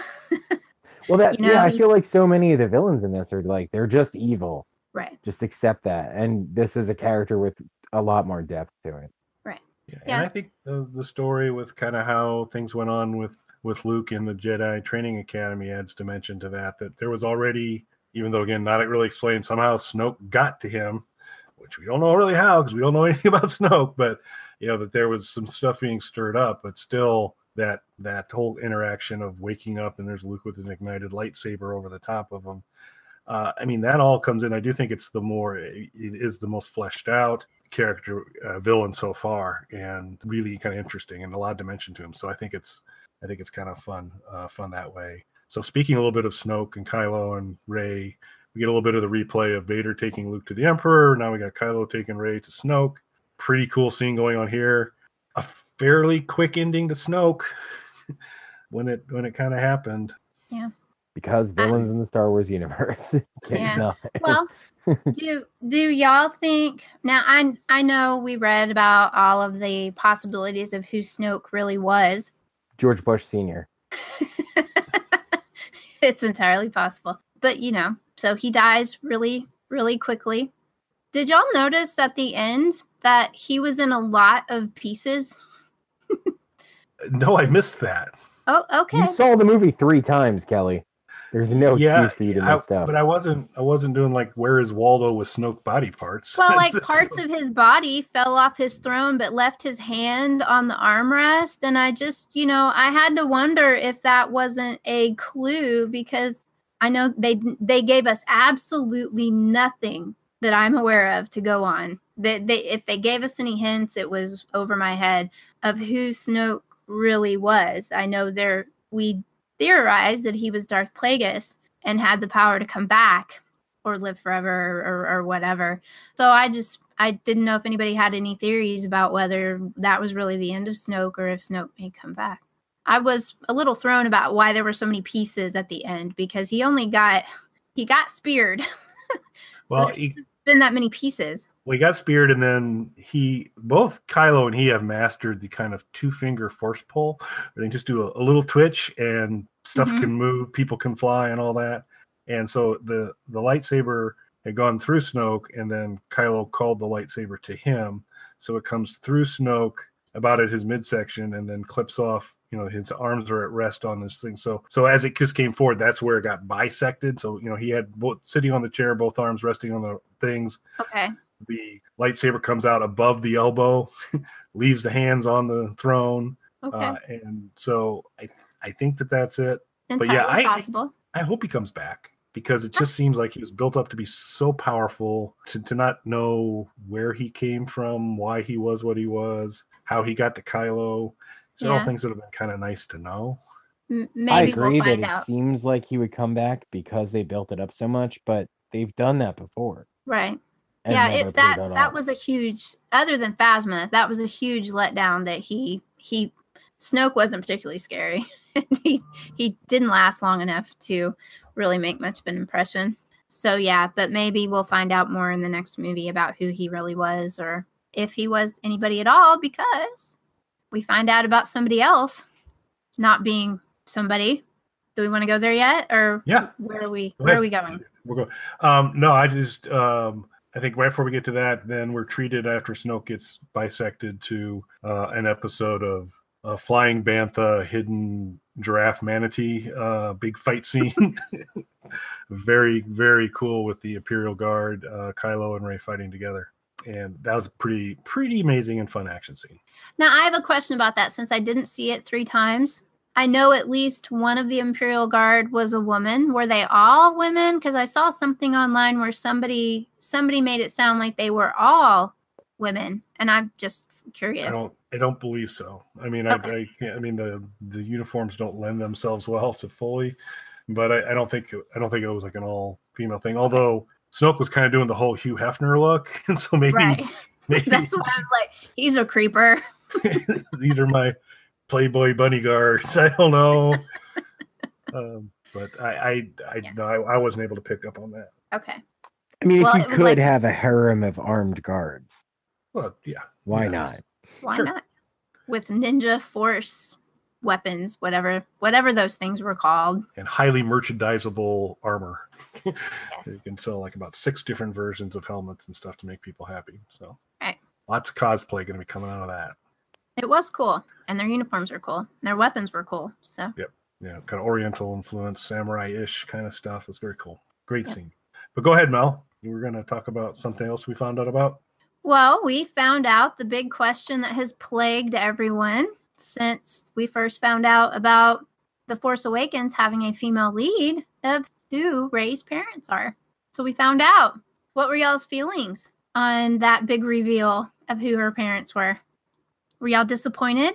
Well, I feel like so many of the villains in this are like, they're just evil. Right. Just accept that. And this is a character with a lot more depth to it. Right. Yeah. And I think the story with kind of how things went on with Luke in the Jedi Training Academy adds dimension to that there was already, even though, again, not really explained, somehow Snoke got to him, which we don't know really how, because we don't know anything about Snoke, but, that there was some stuff being stirred up, but still that whole interaction of waking up and there's Luke with an ignited lightsaber over the top of him. That all comes in. I do think it is the most fleshed out character villain so far, and really kind of interesting and a lot of dimension to him. So I think it's kind of fun that way. So speaking a little bit of Snoke and Kylo and Rey, we get a little bit of the replay of Vader taking Luke to the Emperor. Now we got Kylo taking Rey to Snoke. Pretty cool scene going on here. A fairly quick ending to Snoke when it kind of happened. Yeah. Because villains in the Star Wars universe. Yeah. Well, do y'all think, now I know we read about all of the possibilities of who Snoke really was. George Bush Sr. It's entirely possible. But, so he dies really, really quickly. Did y'all notice at the end that he was in a lot of pieces? No, I missed that. Oh, okay. You saw the movie 3 times, Kelly. There's no excuse for you to miss stuff. But I wasn't doing like, where is Waldo with Snoke body parts? Well, like, parts of his body fell off his throne, but left his hand on the armrest. And I just, I had to wonder if that wasn't a clue, because I know they gave us absolutely nothing that I'm aware of to go on. If they gave us any hints, it was over my head of who Snoke really was. I know we theorized that he was Darth Plagueis and had the power to come back, or live forever or whatever. So I didn't know if anybody had any theories about whether that was really the end of Snoke or if Snoke may come back. I was a little thrown about why there were so many pieces at the end, because he got speared. Well, been that many pieces. Well, he got speared, and then both Kylo and he have mastered the kind of 2-finger force pull. They just do a little twitch, and stuff can move, people can fly, and all that. And so the lightsaber had gone through Snoke, and then Kylo called the lightsaber to him. So it comes through Snoke about at his midsection, and then clips off. His arms are at rest on this thing. So as it just came forward, that's where it got bisected. So he had both sitting on the chair, both arms resting on the things. Okay. The lightsaber comes out above the elbow, leaves the hands on the throne. Okay. And so I think that's it. Entirely possible. I hope he comes back, because it just seems like he was built up to be so powerful, to not know where he came from, why he was what he was, how he got to Kylo. These are all things that have been kind of nice to know. Maybe I agree we'll find that out. It seems like he would come back because they built it up so much, but they've done that before. Right. Yeah, that was a huge, other than Phasma, that was a huge letdown that Snoke wasn't particularly scary. he didn't last long enough to really make much of an impression. So yeah, but maybe we'll find out more in the next movie about who he really was, or if he was anybody at all, because we find out about somebody else not being somebody. Do we want to go there yet, or where are we going? We're going. No, I think right before we get to that, then we're treated after Snoke gets bisected to an episode of flying bantha, hidden giraffe manatee, big fight scene. Very, very cool with the Imperial Guard, Kylo and Rey fighting together. And that was a pretty amazing and fun action scene. Now, I have a question about that, since I didn't see it 3 times. I know at least one of the Imperial Guard was a woman. Were they all women? Because I saw something online where somebody made it sound like they were all women, and I'm just curious. I don't believe so. I mean, okay. I mean the uniforms don't lend themselves well to fully, but I don't think it was like an all female thing. Although Snoke was kind of doing the whole Hugh Hefner look, and so maybe that's why I was like, he's a creeper. These are my Playboy bunny guards. I don't know. But I wasn't able to pick up on that. Okay. I mean, if you could have a harem of armed guards. Well, yeah. Why not? Why not? With ninja force weapons, whatever those things were called. And highly merchandisable armor. Yes. You can sell like about 6 different versions of helmets and stuff to make people happy. So right. Lots of cosplay going to be coming out of that. It was cool, and their uniforms were cool, and their weapons were cool. So. Yep. Yeah, kind of Oriental influence, samurai-ish kind of stuff. It's very cool. Great scene. But go ahead, Mel. You were going to talk about something else we found out about? Well, we found out the big question that has plagued everyone since we first found out about The Force Awakens having a female lead, of who Rey's parents are. So we found out. What were y'all's feelings on that big reveal of who her parents were? Were y'all disappointed?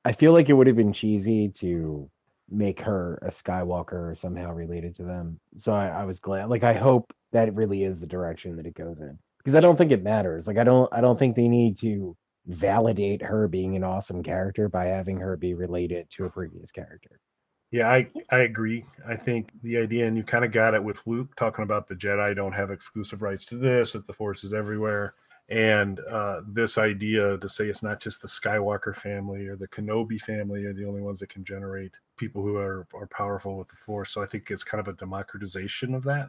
I feel like it would have been cheesy to make her a Skywalker or somehow related to them. So I was glad. Like, I hope that it really is the direction that it goes in. Because I don't think it matters. Like, I don't think they need to validate her being an awesome character by having her be related to a previous character. Yeah, I agree. I think the idea, and you kind of got it with Luke talking about the Jedi don't have exclusive rights to this, that the Force is everywhere. And this idea to say it's not just the Skywalker family or the Kenobi family are the only ones that can generate people who are powerful with the Force. So I think it's kind of a democratization of that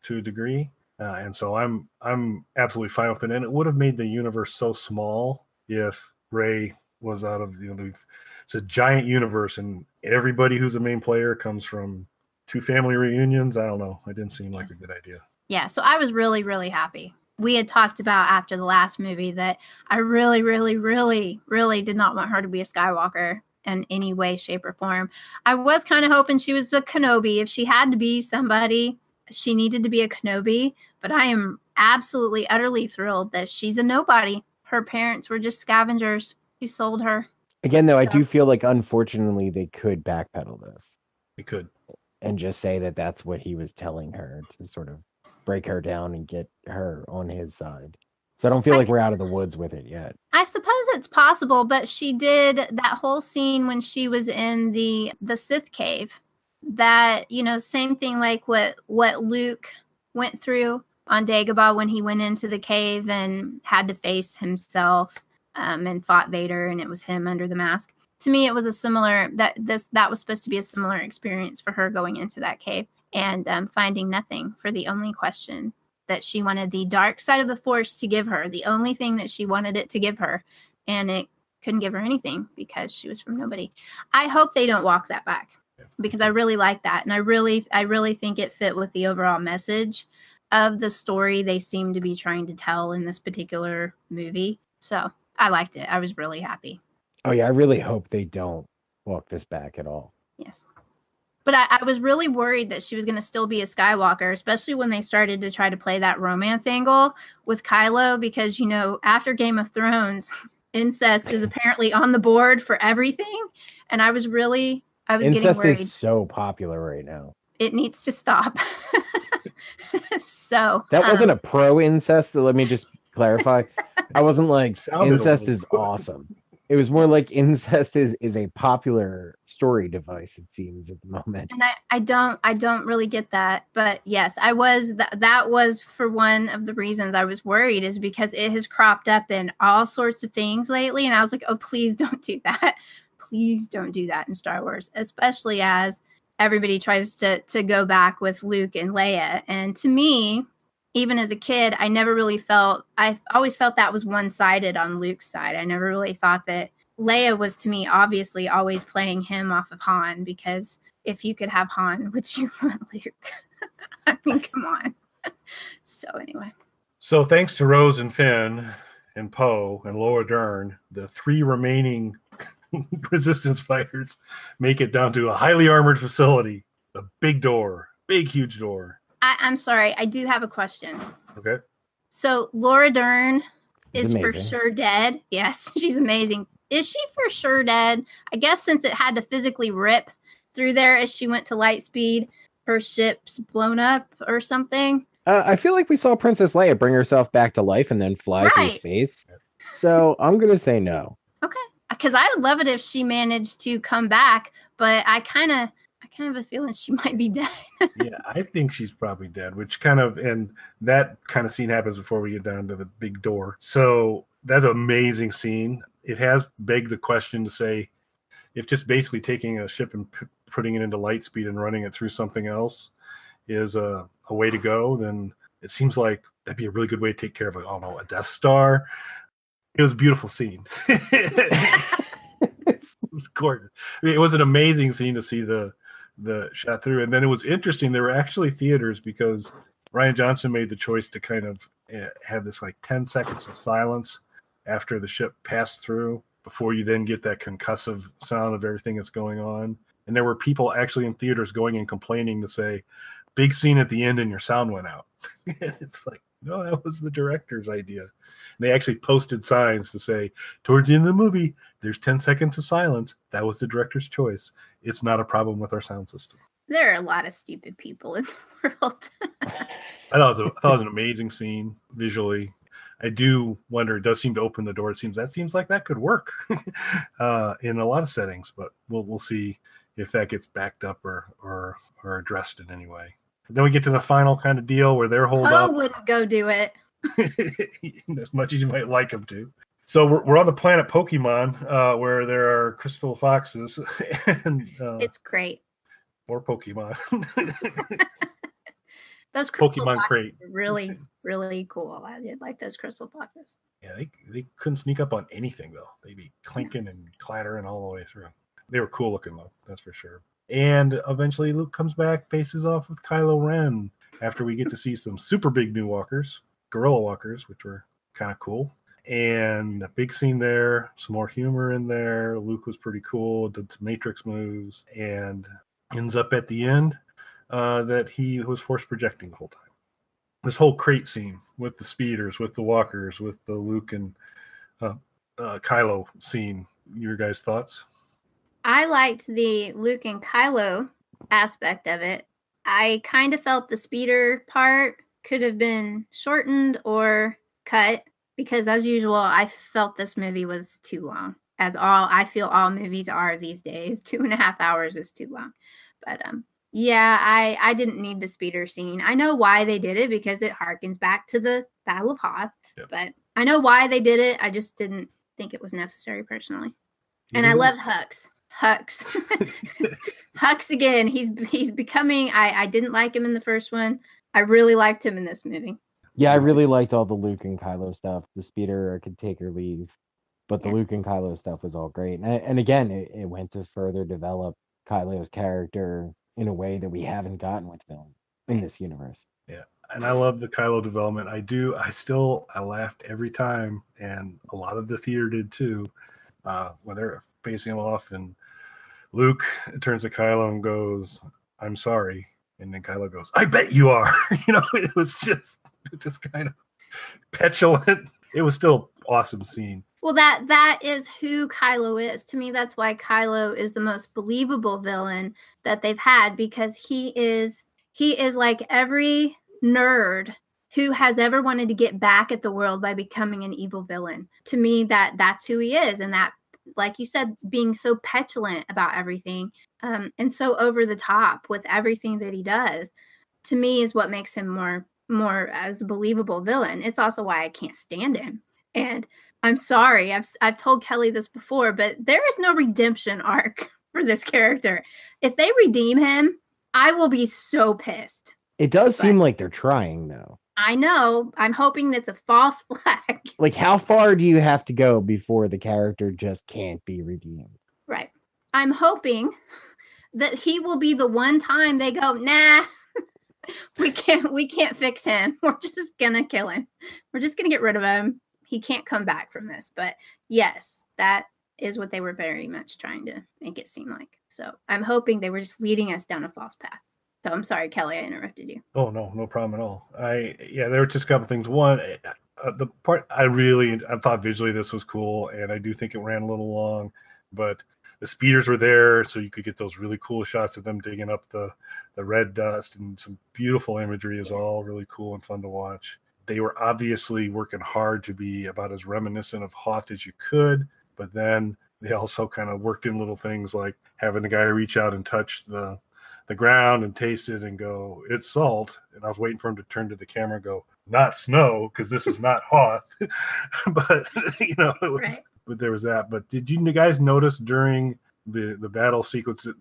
to a degree. And so I'm absolutely fine with it. And it would have made the universe so small if Rey was out of it's a giant universe, and everybody who's a main player comes from 2 family reunions. I don't know. It didn't seem like a good idea. Yeah, so I was really, really happy. We had talked about after the last movie that I really, really, really, really did not want her to be a Skywalker in any way, shape, or form. I was kind of hoping she was a Kenobi. If she had to be somebody, she needed to be a Kenobi. But I am absolutely, utterly thrilled that she's a nobody. Her parents were just scavengers who sold her. Again, though, I do feel like, unfortunately, they could backpedal this. They could. And just say that that's what he was telling her to sort of break her down and get her on his side. So I don't feel like we're out of the woods with it yet. I suppose it's possible, but she did that whole scene when she was in the Sith cave. That, same thing like what Luke went through on Dagobah when he went into the cave and had to face himself and fought Vader, and it was him under the mask. To me, it was a similar that was supposed to be a similar experience for her going into that cave and finding nothing for the only question that she wanted the dark side of the Force to give her, the only thing that she wanted it to give her, and it couldn't give her anything because she was from nobody. I hope they don't walk that back because I really like that, and I really think it fit with the overall message of the story they seem to be trying to tell in this particular movie. So I liked it. I was really happy. Oh yeah, I really hope they don't walk this back at all. Yes. But I was really worried that she was going to still be a Skywalker, especially when they started to try to play that romance angle with Kylo, because, after Game of Thrones, incest is apparently on the board for everything. And I was getting worried. Incest is so popular right now. It needs to stop. So that wasn't a pro-incest. Let me just clarify. I wasn't like incest is awesome. It was more like incest is a popular story device, it seems, at the moment. And I don't really get that. But yes, I was that was for one of the reasons I was worried, is because it has cropped up in all sorts of things lately. And I was like, oh, please don't do that. Please don't do that in Star Wars, especially as everybody tries to go back with Luke and Leia. And to me, even as a kid, I always felt that was one-sided on Luke's side. I never really thought that Leia was, to me, obviously always playing him off of Han, because if you could have Han, would you want Luke? I mean, come on. So anyway. So thanks to Rose and Finn and Poe and Laura Dern, the 3 remaining resistance fighters make it down to a highly armored facility. A big door. Big, huge door. I'm sorry. I do have a question. Okay. So Laura Dern is amazing. for sure dead. Yes, she's amazing. Is she for sure dead? I guess since it had to physically rip through there as she went to light speed, her ship's blown up or something. I feel like we saw Princess Leia bring herself back to life and then fly through space. So I'm going to say no. Okay. Because I would love it if she managed to come back, but I kind of have a feeling she might be dead. Yeah, I think she's probably dead, and that kind of scene happens before we get down to the big door. So that's an amazing scene. It has begged the question to say, if just basically taking a ship and putting it into light speed and running it through something else is a way to go, then it seems like that'd be a really good way to take care of, a Death Star. It was a beautiful scene. It was gorgeous. I mean, it was an amazing scene to see the shot through. And then it was interesting. There were actually theaters because Rian Johnson made the choice to kind of have this 10 seconds of silence after the ship passed through before you then get that concussive sound of everything that's going on. And there were people actually in theaters going and complaining to say, big scene at the end and your sound went out. It's like, no, that was the director's idea. And they actually posted signs to say, towards the end of the movie, there's 10 seconds of silence. That was the director's choice. It's not a problem with our sound system. There are a lot of stupid people in the world. I thought it was an amazing scene visually. I do wonder, it does seem to open the door. It seems like that could work in a lot of settings, but we'll see if that gets backed up or addressed in any way. Then we get to the final kind of deal where they're holed up. Poe wouldn't go do it. As much as you might like him to. So we're on the planet Pokemon, where there are crystal foxes. And it's great. More Pokemon. Those crystal Pokemon foxes crate. are really, really cool. I did like those crystal foxes. Yeah, they couldn't sneak up on anything, though. They'd be clinking and clattering all the way through. They were cool looking, though, that's for sure. And eventually Luke comes back, faces off with Kylo Ren, after we get to see some super big new walkers, gorilla walkers, which were kind of cool. And a big scene there, some more humor in there. Luke was pretty cool, did some Matrix moves, and ends up at the end that he was force projecting the whole time. This whole crate scene with the speeders, with the walkers, with the Luke and Kylo scene. Your guys' thoughts? I liked the Luke and Kylo aspect of it. I kind of felt the speeder part could have been shortened or cut, because as usual, I felt this movie was too long. I feel all movies are these days. 2.5 hours is too long. But yeah, I didn't need the speeder scene. I know why they did it, because it harkens back to the Battle of Hoth. Yep. But I know why they did it. I just didn't think it was necessary personally. And I loved Hux. Hux again. He's becoming. I didn't like him in the first one. I really liked him in this movie. Yeah, I really liked all the Luke and Kylo stuff. The speeder, I could take or leave, but the Luke and Kylo stuff was all great. And again, it went to further develop Kylo's character in a way that we haven't gotten with film in this universe. Yeah, and I love the Kylo development. I laughed every time, and a lot of the theater did too, when they're facing him off, and Luke turns to Kylo and goes, "I'm sorry," and then Kylo goes, "I bet you are." It was just kind of petulant. It was still an awesome scene. Well, that is who Kylo is. To me, that's why Kylo is the most believable villain that they've had, because he is like every nerd who has ever wanted to get back at the world by becoming an evil villain. To me, that's who he is, and that, like you said, being so petulant about everything, and so over the top with everything that he does, to me is what makes him more as a believable villain. It's also why I can't stand him. And I'm sorry, I've told Kelly this before, but there is no redemption arc for this character. If they redeem him, I will be so pissed. It does seem like they're trying, though. I know. I'm hoping that's a false flag. Like, how far do you have to go before the character just can't be redeemed? Right. I'm hoping that he will be the one time they go, nah, we can't fix him. We're just gonna kill him. We're just gonna get rid of him. He can't come back from this. But yes, that is what they were very much trying to make it seem like. So I'm hoping they were just leading us down a false path. So I'm sorry, Kelly, I interrupted you. Oh, no problem at all. There were just a couple things. One, the part I thought visually this was cool, and I do think it ran a little long, but the speeders were there, so you could get those really cool shots of them digging up the red dust, and some beautiful imagery is all really cool and fun to watch. They were obviously working hard to be about as reminiscent of Hoth as you could, but then they also kind of worked in little things like having the guy reach out and touch the ground and taste it and go, "It's salt." And I was waiting for him to turn to the camera and go, "Not snow, because this is not Hoth." But it was, right. But there was that. But did you guys notice during the battle sequence that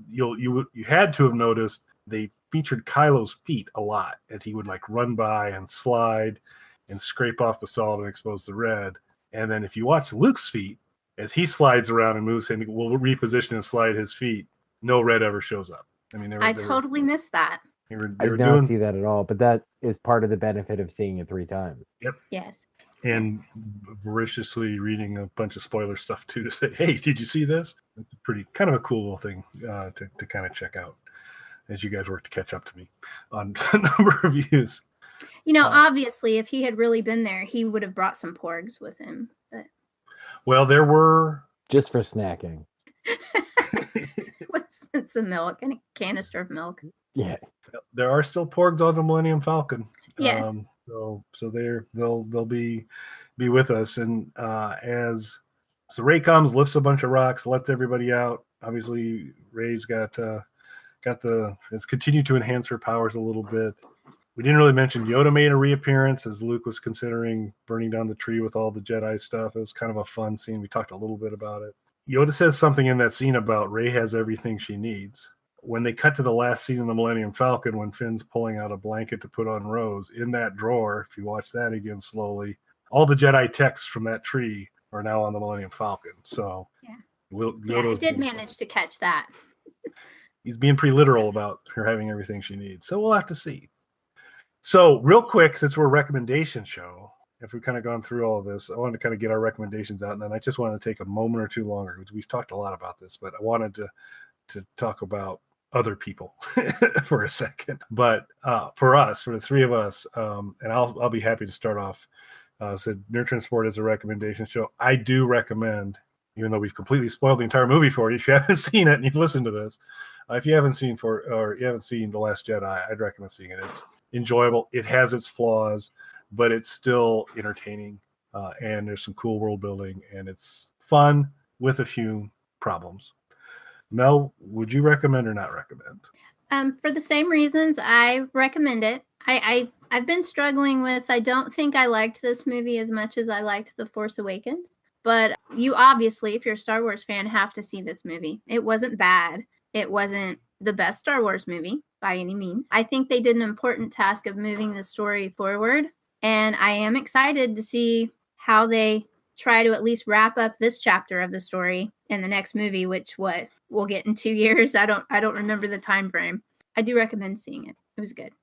you had to have noticed they featured Kylo's feet a lot, as he would like run by and slide and scrape off the salt and expose the red. And then if you watch Luke's feet, as he slides around and moves and will reposition and slide his feet, no red ever shows up. I mean, I totally missed that. I did not see that at all, but that is part of the benefit of seeing it 3 times. Yep. Yes. And voraciously reading a bunch of spoiler stuff too, to say, "Hey, did you see this?" It's a pretty kind of a cool little thing to kind of check out as you guys work to catch up to me on a number of views. Obviously, if he had really been there, he would have brought some porgs with him. But well, there were just for snacking. With some milk and a canister of milk. Yeah, there are still porgs on the Millennium Falcon. Yes. So they'll be with us, and so Rey comes, lifts a bunch of rocks, lets everybody out. Obviously, Rey's has continued to enhance her powers a little bit. We didn't really mention Yoda made a reappearance as Luke was considering burning down the tree with all the Jedi stuff. It was kind of a fun scene. We talked a little bit about it. Yoda says something in that scene about Rey has everything she needs. When they cut to the last scene in the Millennium Falcon, when Finn's pulling out a blanket to put on Rose, in that drawer, if you watch that again slowly, all the Jedi texts from that tree are now on the Millennium Falcon. So I did manage to catch that. He's being pretty literal about her having everything she needs. So we'll have to see. So real quick, since we're a recommendation show, if we've kind of gone through all of this, I wanted to kind of get our recommendations out, and then I just wanted to take a moment or two longer, because we've talked a lot about this, but I wanted to talk about other people for a second. But for us, for the 3 of us, and I'll be happy to start off. So Nerd Transport is a recommendation show. I do recommend, even though we've completely spoiled the entire movie for you, if you haven't seen it and you've listened to this, if you haven't seen The Last Jedi, I'd recommend seeing it. enjoyable. It has its flaws, but it's still entertaining, and there's some cool world building, and it's fun with a few problems. Mel, would you recommend or not recommend? For the same reasons, I recommend it. I've been struggling with. I don't think I liked this movie as much as I liked The Force Awakens. But you obviously, if you're a Star Wars fan, have to see this movie. It wasn't bad. It wasn't the best Star Wars movie by any means. I think they did an important task of moving the story forward, and I am excited to see how they try to at least wrap up this chapter of the story in the next movie, which we'll get in 2 years. I don't remember the time frame. I do recommend seeing it. It was good.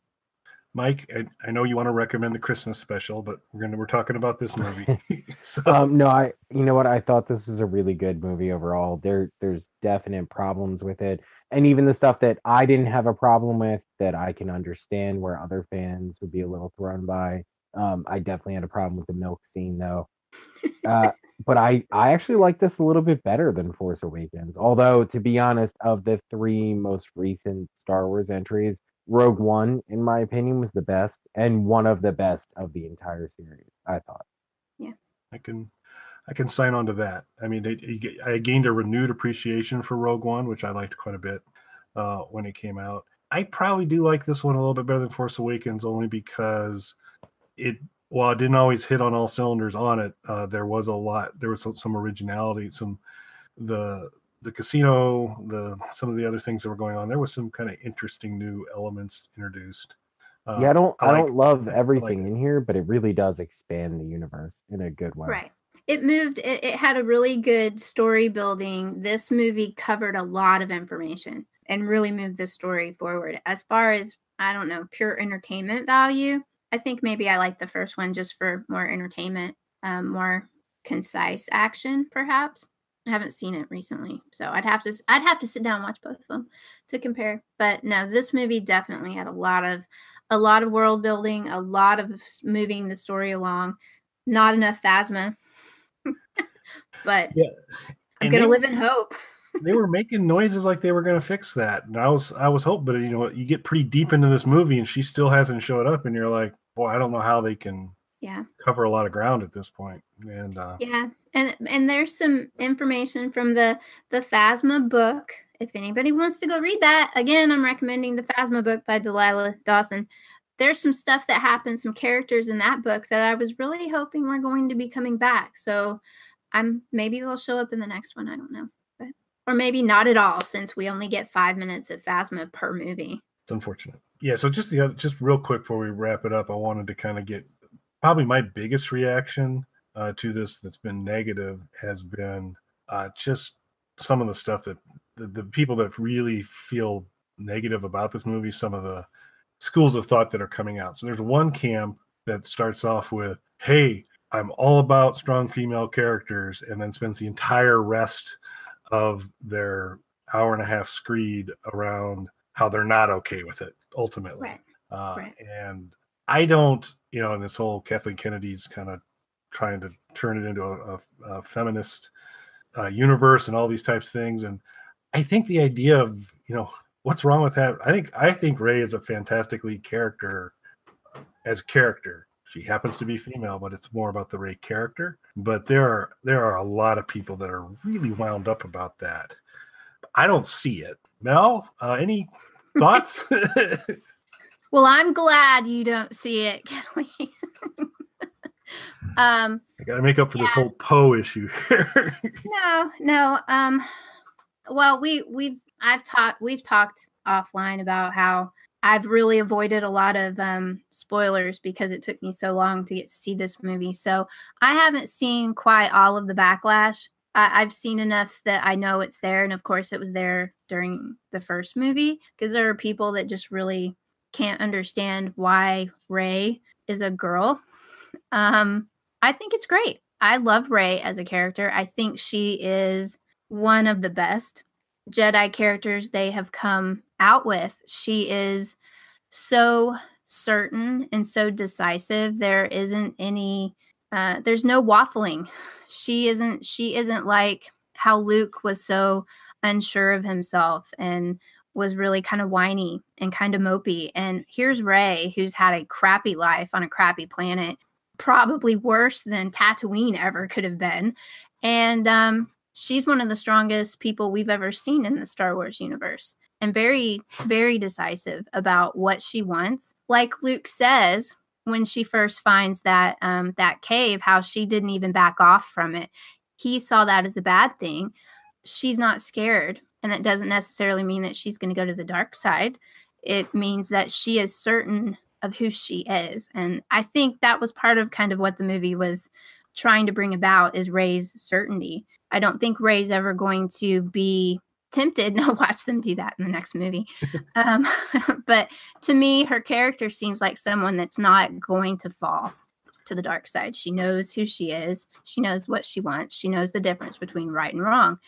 Mike, I know you want to recommend the Christmas special, but we're talking about this movie. So. No, you know what? I thought this was a really good movie overall. There's definite problems with it, and even the stuff that I didn't have a problem with that I can understand where other fans would be a little thrown by. I definitely had a problem with the milk scene though. But I actually like this a little bit better than Force Awakens. Although, to be honest, of the three most recent Star Wars entries, Rogue One, in my opinion, was the best and one of the best of the entire series, I thought. Yeah. I can sign on to that. I mean, I gained a renewed appreciation for Rogue One, which I liked quite a bit when it came out. I probably do like this one a little bit better than Force Awakens, only because while it didn't always hit on all cylinders on it, there was some originality, the casino, some of the other things that were going on. There was some kind of interesting new elements introduced. Yeah, I don't love everything in here, but it really does expand the universe in a good way. Right. It had a really good story building. This movie covered a lot of information and really moved the story forward. As far as, I don't know, pure entertainment value, I think maybe I like the first one just for more entertainment, more concise action, perhaps. I haven't seen it recently, so I'd have to sit down and watch both of them to compare. But no, this movie definitely had a lot of world building, a lot of moving the story along. Not enough Phasma, but yeah. I'm gonna live in hope. They were making noises like they were gonna fix that, and I was hoping, but you get pretty deep into this movie and she still hasn't showed up, and you're like, boy, I don't know how they can cover a lot of ground at this point. And and there's some information from the Phasma book. If anybody wants to go read that, again, I'm recommending the Phasma book by Delilah Dawson. There's some stuff that happens, some characters in that book that I was really hoping were going to be coming back. So maybe they'll show up in the next one. I don't know, or maybe not at all, since we only get 5 minutes of Phasma per movie. It's unfortunate. Yeah. So just real quick before we wrap it up, I wanted to kind of get probably my biggest reaction to this that's been negative has been just some of the stuff that the people that really feel negative about this movie, some of the schools of thought that are coming out. So there's one camp that starts off with, hey, I'm all about strong female characters, and then spends the entire rest of their hour and a half screed around how they're not okay with it ultimately. Right. And I don't, and this whole Kathleen Kennedy's kind of trying to turn it into a feminist universe and all these types of things. And I think the idea of, what's wrong with that? I think Rey is a fantastically character as a character. She happens to be female, but it's more about the Rey character. But there are a lot of people that are really wound up about that. I don't see it. Mel, any thoughts? Well, I'm glad you don't see it, Kelly. I got to make up for this whole Poe issue here. No. Well, we've talked offline about how I've really avoided a lot of spoilers because it took me so long to get to see this movie. So I haven't seen quite all of the backlash. I've seen enough that I know it's there, and of course it was there during the first movie, because there are people that just really can't understand why Rey is a girl. I think it's great. I love Rey as a character. I think she is one of the best Jedi characters they have come out with. She is so certain and so decisive. There isn't any there's no waffling. She isn't like how Luke was so unsure of himself and was really kind of whiny and kind of mopey. And here's Rey, who's had a crappy life on a crappy planet, probably worse than Tatooine ever could have been. And she's one of the strongest people we've ever seen in the Star Wars universe, and very, very decisive about what she wants. Like Luke says, when she first finds that that cave, how she didn't even back off from it. He saw that as a bad thing. She's not scared, and that doesn't necessarily mean that she's going to go to the dark side. It means that she is certain of who she is, and I think that was part of kind of what the movie was trying to bring about, is Rey's certainty. I don't think Rey's ever going to be tempted. Now watch them do that in the next movie. But to me, her character seems like someone that's not going to fall to the dark side. She knows who she is. She knows what she wants. She knows the difference between right and wrong.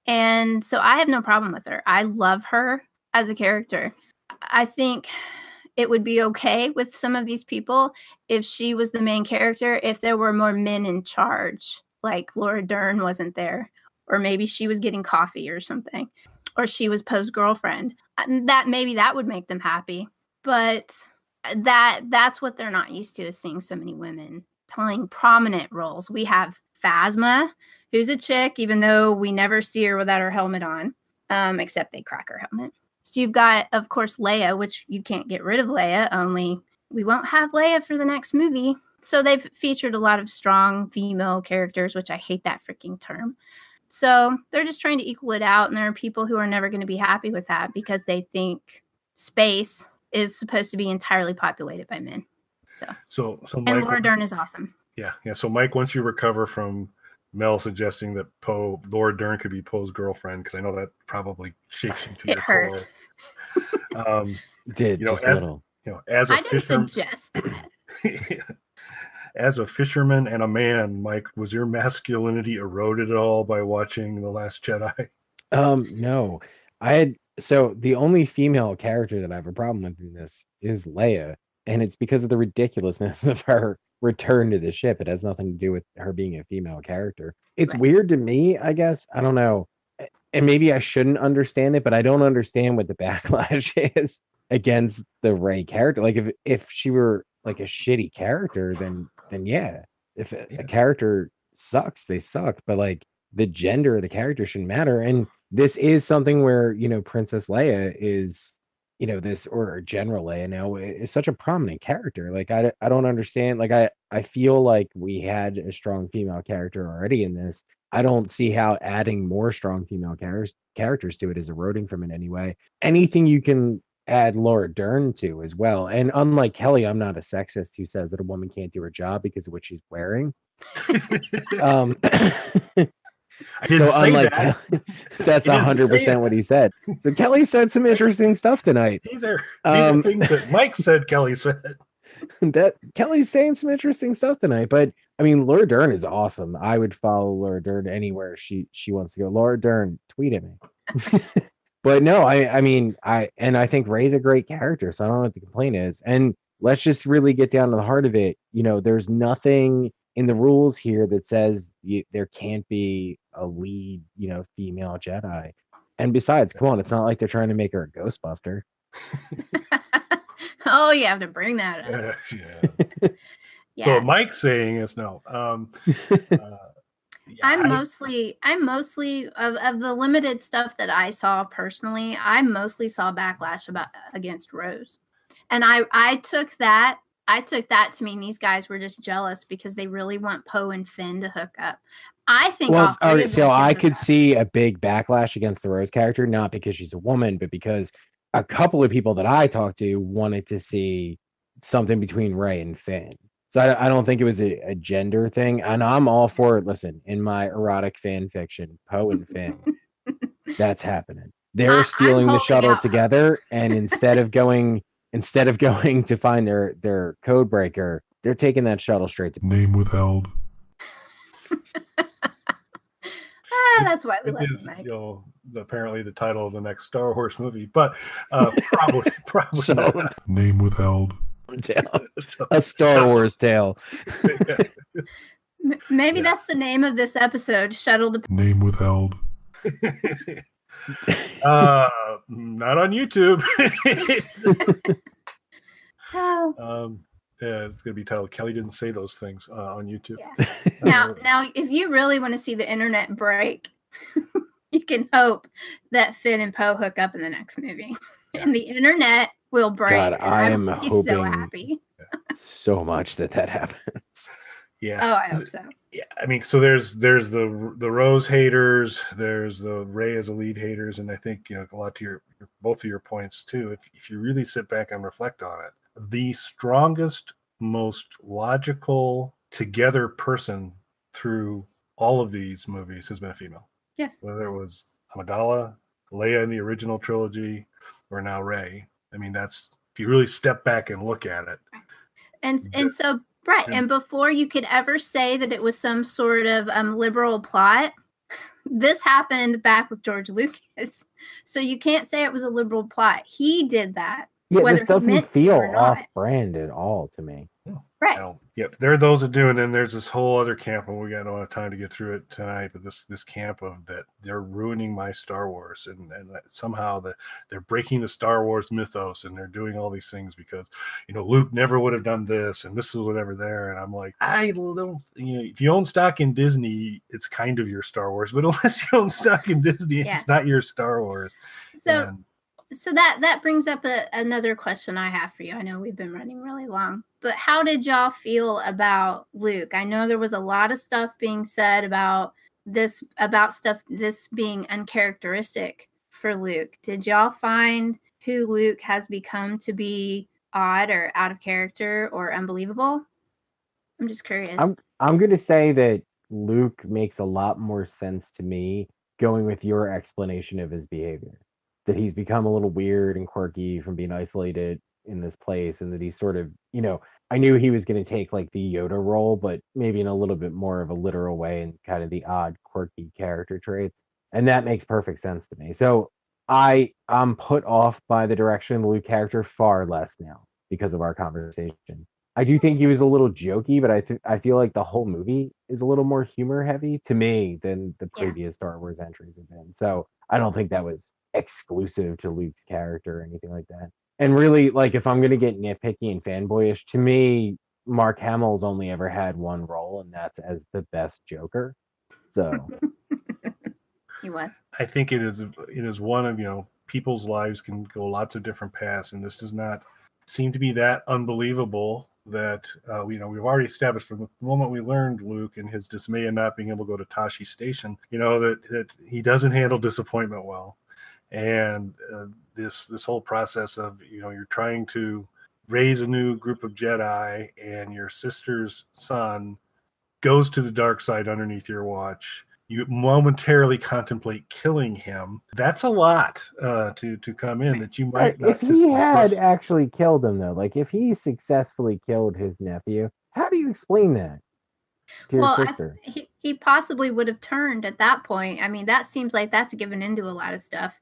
And so I have no problem with her. I love her as a character. I think it would be okay with some of these people if she was the main character, if there were more men in charge, like Laura Dern wasn't there, or maybe she was getting coffee or something, or she was Poe's girlfriend. That maybe that would make them happy. But that's what they're not used to, is seeing so many women playing prominent roles. We have Phasma, who's a chick, even though we never see her without her helmet on, except they crack her helmet. So you've got, of course, Leia, which you can't get rid of Leia, only we won't have Leia for the next movie. So they've featured a lot of strong female characters, which I hate that freaking term. So they're just trying to equal it out, and there are people who are never going to be happy with that because they think space is supposed to be entirely populated by men. So and Mike, Laura Dern is awesome. Yeah. So Mike, once you recover from Mel suggesting that Laura Dern could be Poe's girlfriend, because I know that probably shakes you to your core. Did just a little. As a I didn't suggest that. As a fisherman and a man, Mike, was your masculinity eroded at all by watching The Last Jedi? No. So the only female character that I have a problem with in this is Leia, and it's because of the ridiculousness of her return to the ship. It has nothing to do with her being a female character. It's weird to me, I guess. I don't know. And maybe I shouldn't understand it, but I don't understand what the backlash is against the Rey character. Like if she were like a shitty character, then yeah. If a character sucks, they suck. But like the gender of the character shouldn't matter. And this is something where, Princess Leia is, this, or General Leia now, is such a prominent character. Like I don't understand. Like I feel like we had a strong female character already in this. I don't see how adding more strong female characters to it is eroding from it anyway. Anything you can add Laura Dern to as well. And unlike Kelly, I'm not a sexist who says that a woman can't do her job because of what she's wearing. I didn't say that. That's 100% what he said. So Kelly said some interesting stuff tonight. These are things that Mike said Kelly said. That Kelly's saying some interesting stuff tonight. But I mean, Laura Dern is awesome. I would follow Laura Dern anywhere she wants to go. Laura Dern, tweet at me. But no, I think Rey's a great character, so I don't know what the complaint is. And let's just really get down to the heart of it. There's nothing in the rules here that says there can't be a lead, female Jedi. And besides, come on, it's not like they're trying to make her a Ghostbuster. Oh, you have to bring that up. Yeah. Yeah. So what Mike's saying is no. I'm mostly of the limited stuff that I saw personally, I mostly saw backlash against Rose. And I took that to mean these guys were just jealous because they really want Poe and Finn to hook up. I think so I could see a big backlash against the Rose character, not because she's a woman, but because a couple of people that I talked to wanted to see something between Rey and Finn. So I don't think it was a gender thing. And I'm all for it. Listen, in my erotic fan fiction, Poe and Finn, that's happening. They're stealing the shuttle together, and instead of going to find their code breaker, they're taking that shuttle straight to name withheld. That's why we love you, Mike. Apparently the title of the next Star Wars movie, but probably not. Name withheld. A Star Wars tale. Maybe that's the name of this episode. Shuttle to name withheld. Not on YouTube. Oh. Yeah, it's gonna be titled "Kelly Didn't Say Those Things" on YouTube. Yeah. Now, if you really want to see the internet break, you can hope that Finn and Poe hook up in the next movie, and the internet will break. God, I am hoping so happy. so much that happens. Yeah. Oh, I hope so. Yeah, I mean, so there's the Rose haters, there's the Rey as a lead haters, and I think a lot to both of your points too. If you really sit back and reflect on it, the strongest, most logical together person through all of these movies has been a female. Yes. Whether it was Amidala, Leia in the original trilogy, or now Rey. I mean, that's if you really step back and look at it. And so. Right, and before you could ever say that it was some sort of liberal plot, this happened back with George Lucas. So you can't say it was a liberal plot. He did that. Yeah, this doesn't feel off-brand at all to me. Right. Yep, there are those that do, and then there's this whole other camp, and we got no time to get through it tonight. But this camp of that they're ruining my Star Wars, and somehow they're breaking the Star Wars mythos, and they're doing all these things because Luke never would have done this, and this is whatever there. And I'm like, I don't. If you own stock in Disney, it's kind of your Star Wars, but unless you own stock in Disney, it's not your Star Wars. So that brings up another question I have for you. I know we've been running really long, but how did y'all feel about Luke? I know there was a lot of stuff being said about this being uncharacteristic for Luke. Did y'all find who Luke has become to be odd or out of character or unbelievable? I'm just curious. I'm going to say that Luke makes a lot more sense to me going with your explanation of his behavior. That he's become a little weird and quirky from being isolated in this place, and that he's sort of, I knew he was going to take like the Yoda role, but maybe in a little bit more of a literal way and kind of the odd, quirky character traits. And that makes perfect sense to me. So I'm put off by the direction of the Luke character far less now because of our conversation. I do think he was a little jokey, but I feel like the whole movie is a little more humor heavy to me than the previous Star Wars entries have been. So I don't think that was exclusive to Luke's character or anything like that. And really, like, if I'm going to get nitpicky and fanboyish, to me, Mark Hamill's only ever had one role, and that's as the best Joker. So he was. I think it is one of, people's lives can go lots of different paths, and this does not seem to be that unbelievable that we've already established from the moment we learned Luke and his dismay in not being able to go to Tashi Station, that he doesn't handle disappointment well. And this whole process of you're trying to raise a new group of Jedi, and your sister's son goes to the dark side underneath your watch. You momentarily contemplate killing him. That's a lot to come in that you might not. If he had actually killed him, though, like if he successfully killed his nephew, how do you explain that to your sister? He possibly would have turned at that point. I mean, that seems like that's given into a lot of stuff.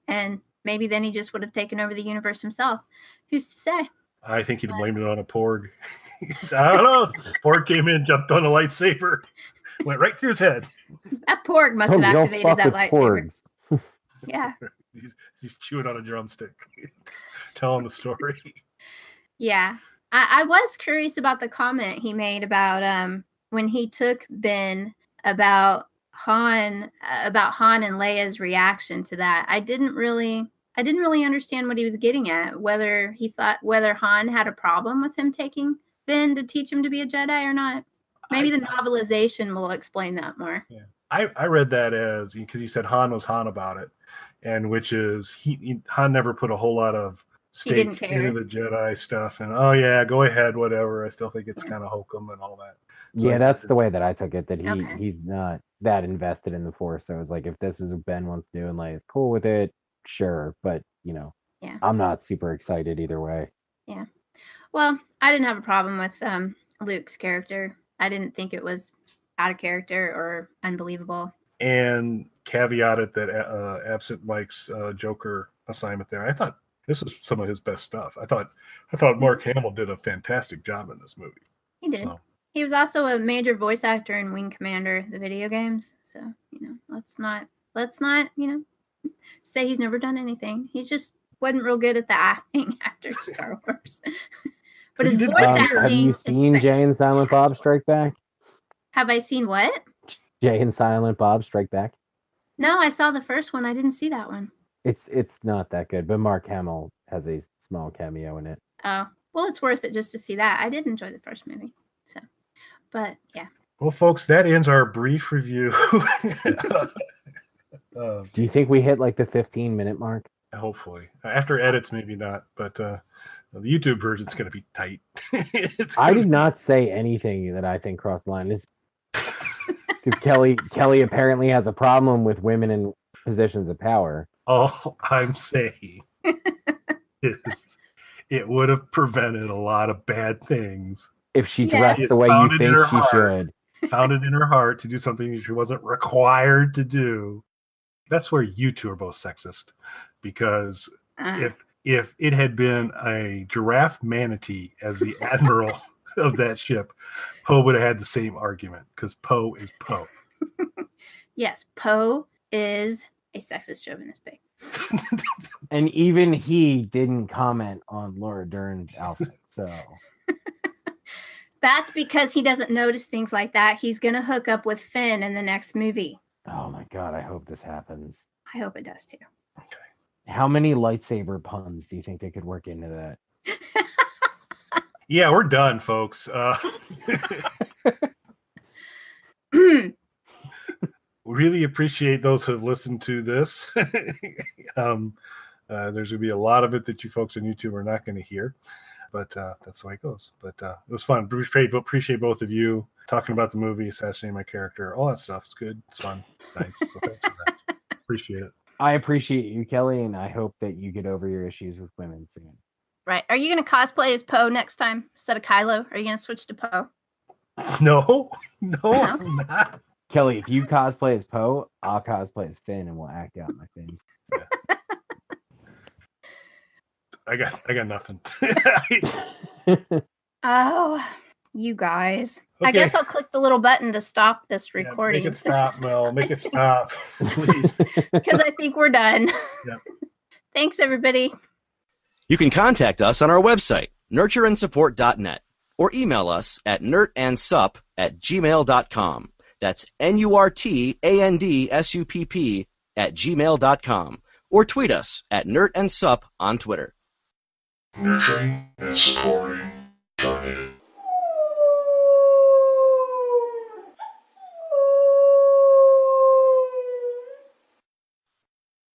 And maybe then he just would have taken over the universe himself. Who's to say? I think he'd blamed it on a porg. I don't know. Porg came in, jumped on a lightsaber, went right through his head. That porg must have activated that lightsaber. Yeah. He's chewing on a drumstick, telling the story. Yeah. I was curious about the comment he made about when he took Ben about Han and Leia's reaction to that. I didn't really understand what he was getting at, whether Han had a problem with him taking Ben to teach him to be a Jedi or not. Maybe the novelization will explain that more. Yeah. I read that as, because he said Han was Han about it, and which is Han never put a whole lot of stake into the Jedi stuff, and oh yeah, go ahead, whatever. I still think it's kind of hokum and all that. So yeah, that's the way that I took it, that he's not that invested in the Force. So it's like, if this is what Ben wants to do and Leia's cool with it, sure. But, I'm not super excited either way. Yeah. Well, I didn't have a problem with Luke's character. I didn't think it was out of character or unbelievable. And caveated that absent Mike's Joker assignment there. I thought this was some of his best stuff. I thought Mark Hamill did a fantastic job in this movie. He did. So. He was also a major voice actor in Wing Commander, the video games. So, let's not, say he's never done anything. He just wasn't real good at the acting after Star Wars. But his voice acting. Have you seen Jay and Silent Bob Strike Back? Have I seen what? Jay and Silent Bob Strike Back? No, I saw the first one. I didn't see that one. It's not that good, but Mark Hamill has a small cameo in it. Oh, well, it's worth it just to see that. I did enjoy the first movie. So, but yeah. Well, folks, that ends our brief review. Do you think we hit like the 15-minute mark? Hopefully. After edits, maybe not, but the YouTube version's going to be tight. I did not say anything that I think crossed the line. It's because Kelly apparently has a problem with women in positions of power. All I'm saying is it would have prevented a lot of bad things. If she dressed the way you think she should. Found it in her heart to do something she wasn't required to do. That's where you two are both sexist. Because if it had been a giraffe manatee as the admiral of that ship, Poe would have had the same argument. Because Poe is Poe. Yes, Poe is a sexist chauvinist pig. And even he didn't comment on Laura Dern's outfit, so... That's because he doesn't notice things like that. He's going to hook up with Finn in the next movie. Oh my god, I hope this happens. I hope it does too. Okay. How many lightsaber puns do you think they could work into that? Yeah, we're done, folks. Really appreciate those who have listened to this. There's going to be a lot of it that you folks on YouTube are not going to hear. But that's the way it goes. But it was fun. Appreciate both of you talking about the movie, assassinating my character, all that stuff. It's good. It's fun. It's nice. So thanks for that. Appreciate it. I appreciate you, Kelly, and I hope that you get over your issues with women soon. Right. Are you going to cosplay as Poe next time instead of Kylo? Are you going to switch to Poe? No, I'm not. Kelly, if you cosplay as Poe, I'll cosplay as Finn, and we'll act out my Finn. Yeah. I got nothing. Oh, you guys. Okay. I guess I'll click the little button to stop this recording. Make it stop, Mel. Make it stop, please. Because I think we're done. Yeah. Thanks, everybody. You can contact us on our website, nurtureandsupport.net, or email us at nurtandsupp@gmail.com. That's NURTANDSUPP@gmail.com. Or tweet us at nurtandsupp on Twitter. Nurturing and supporting.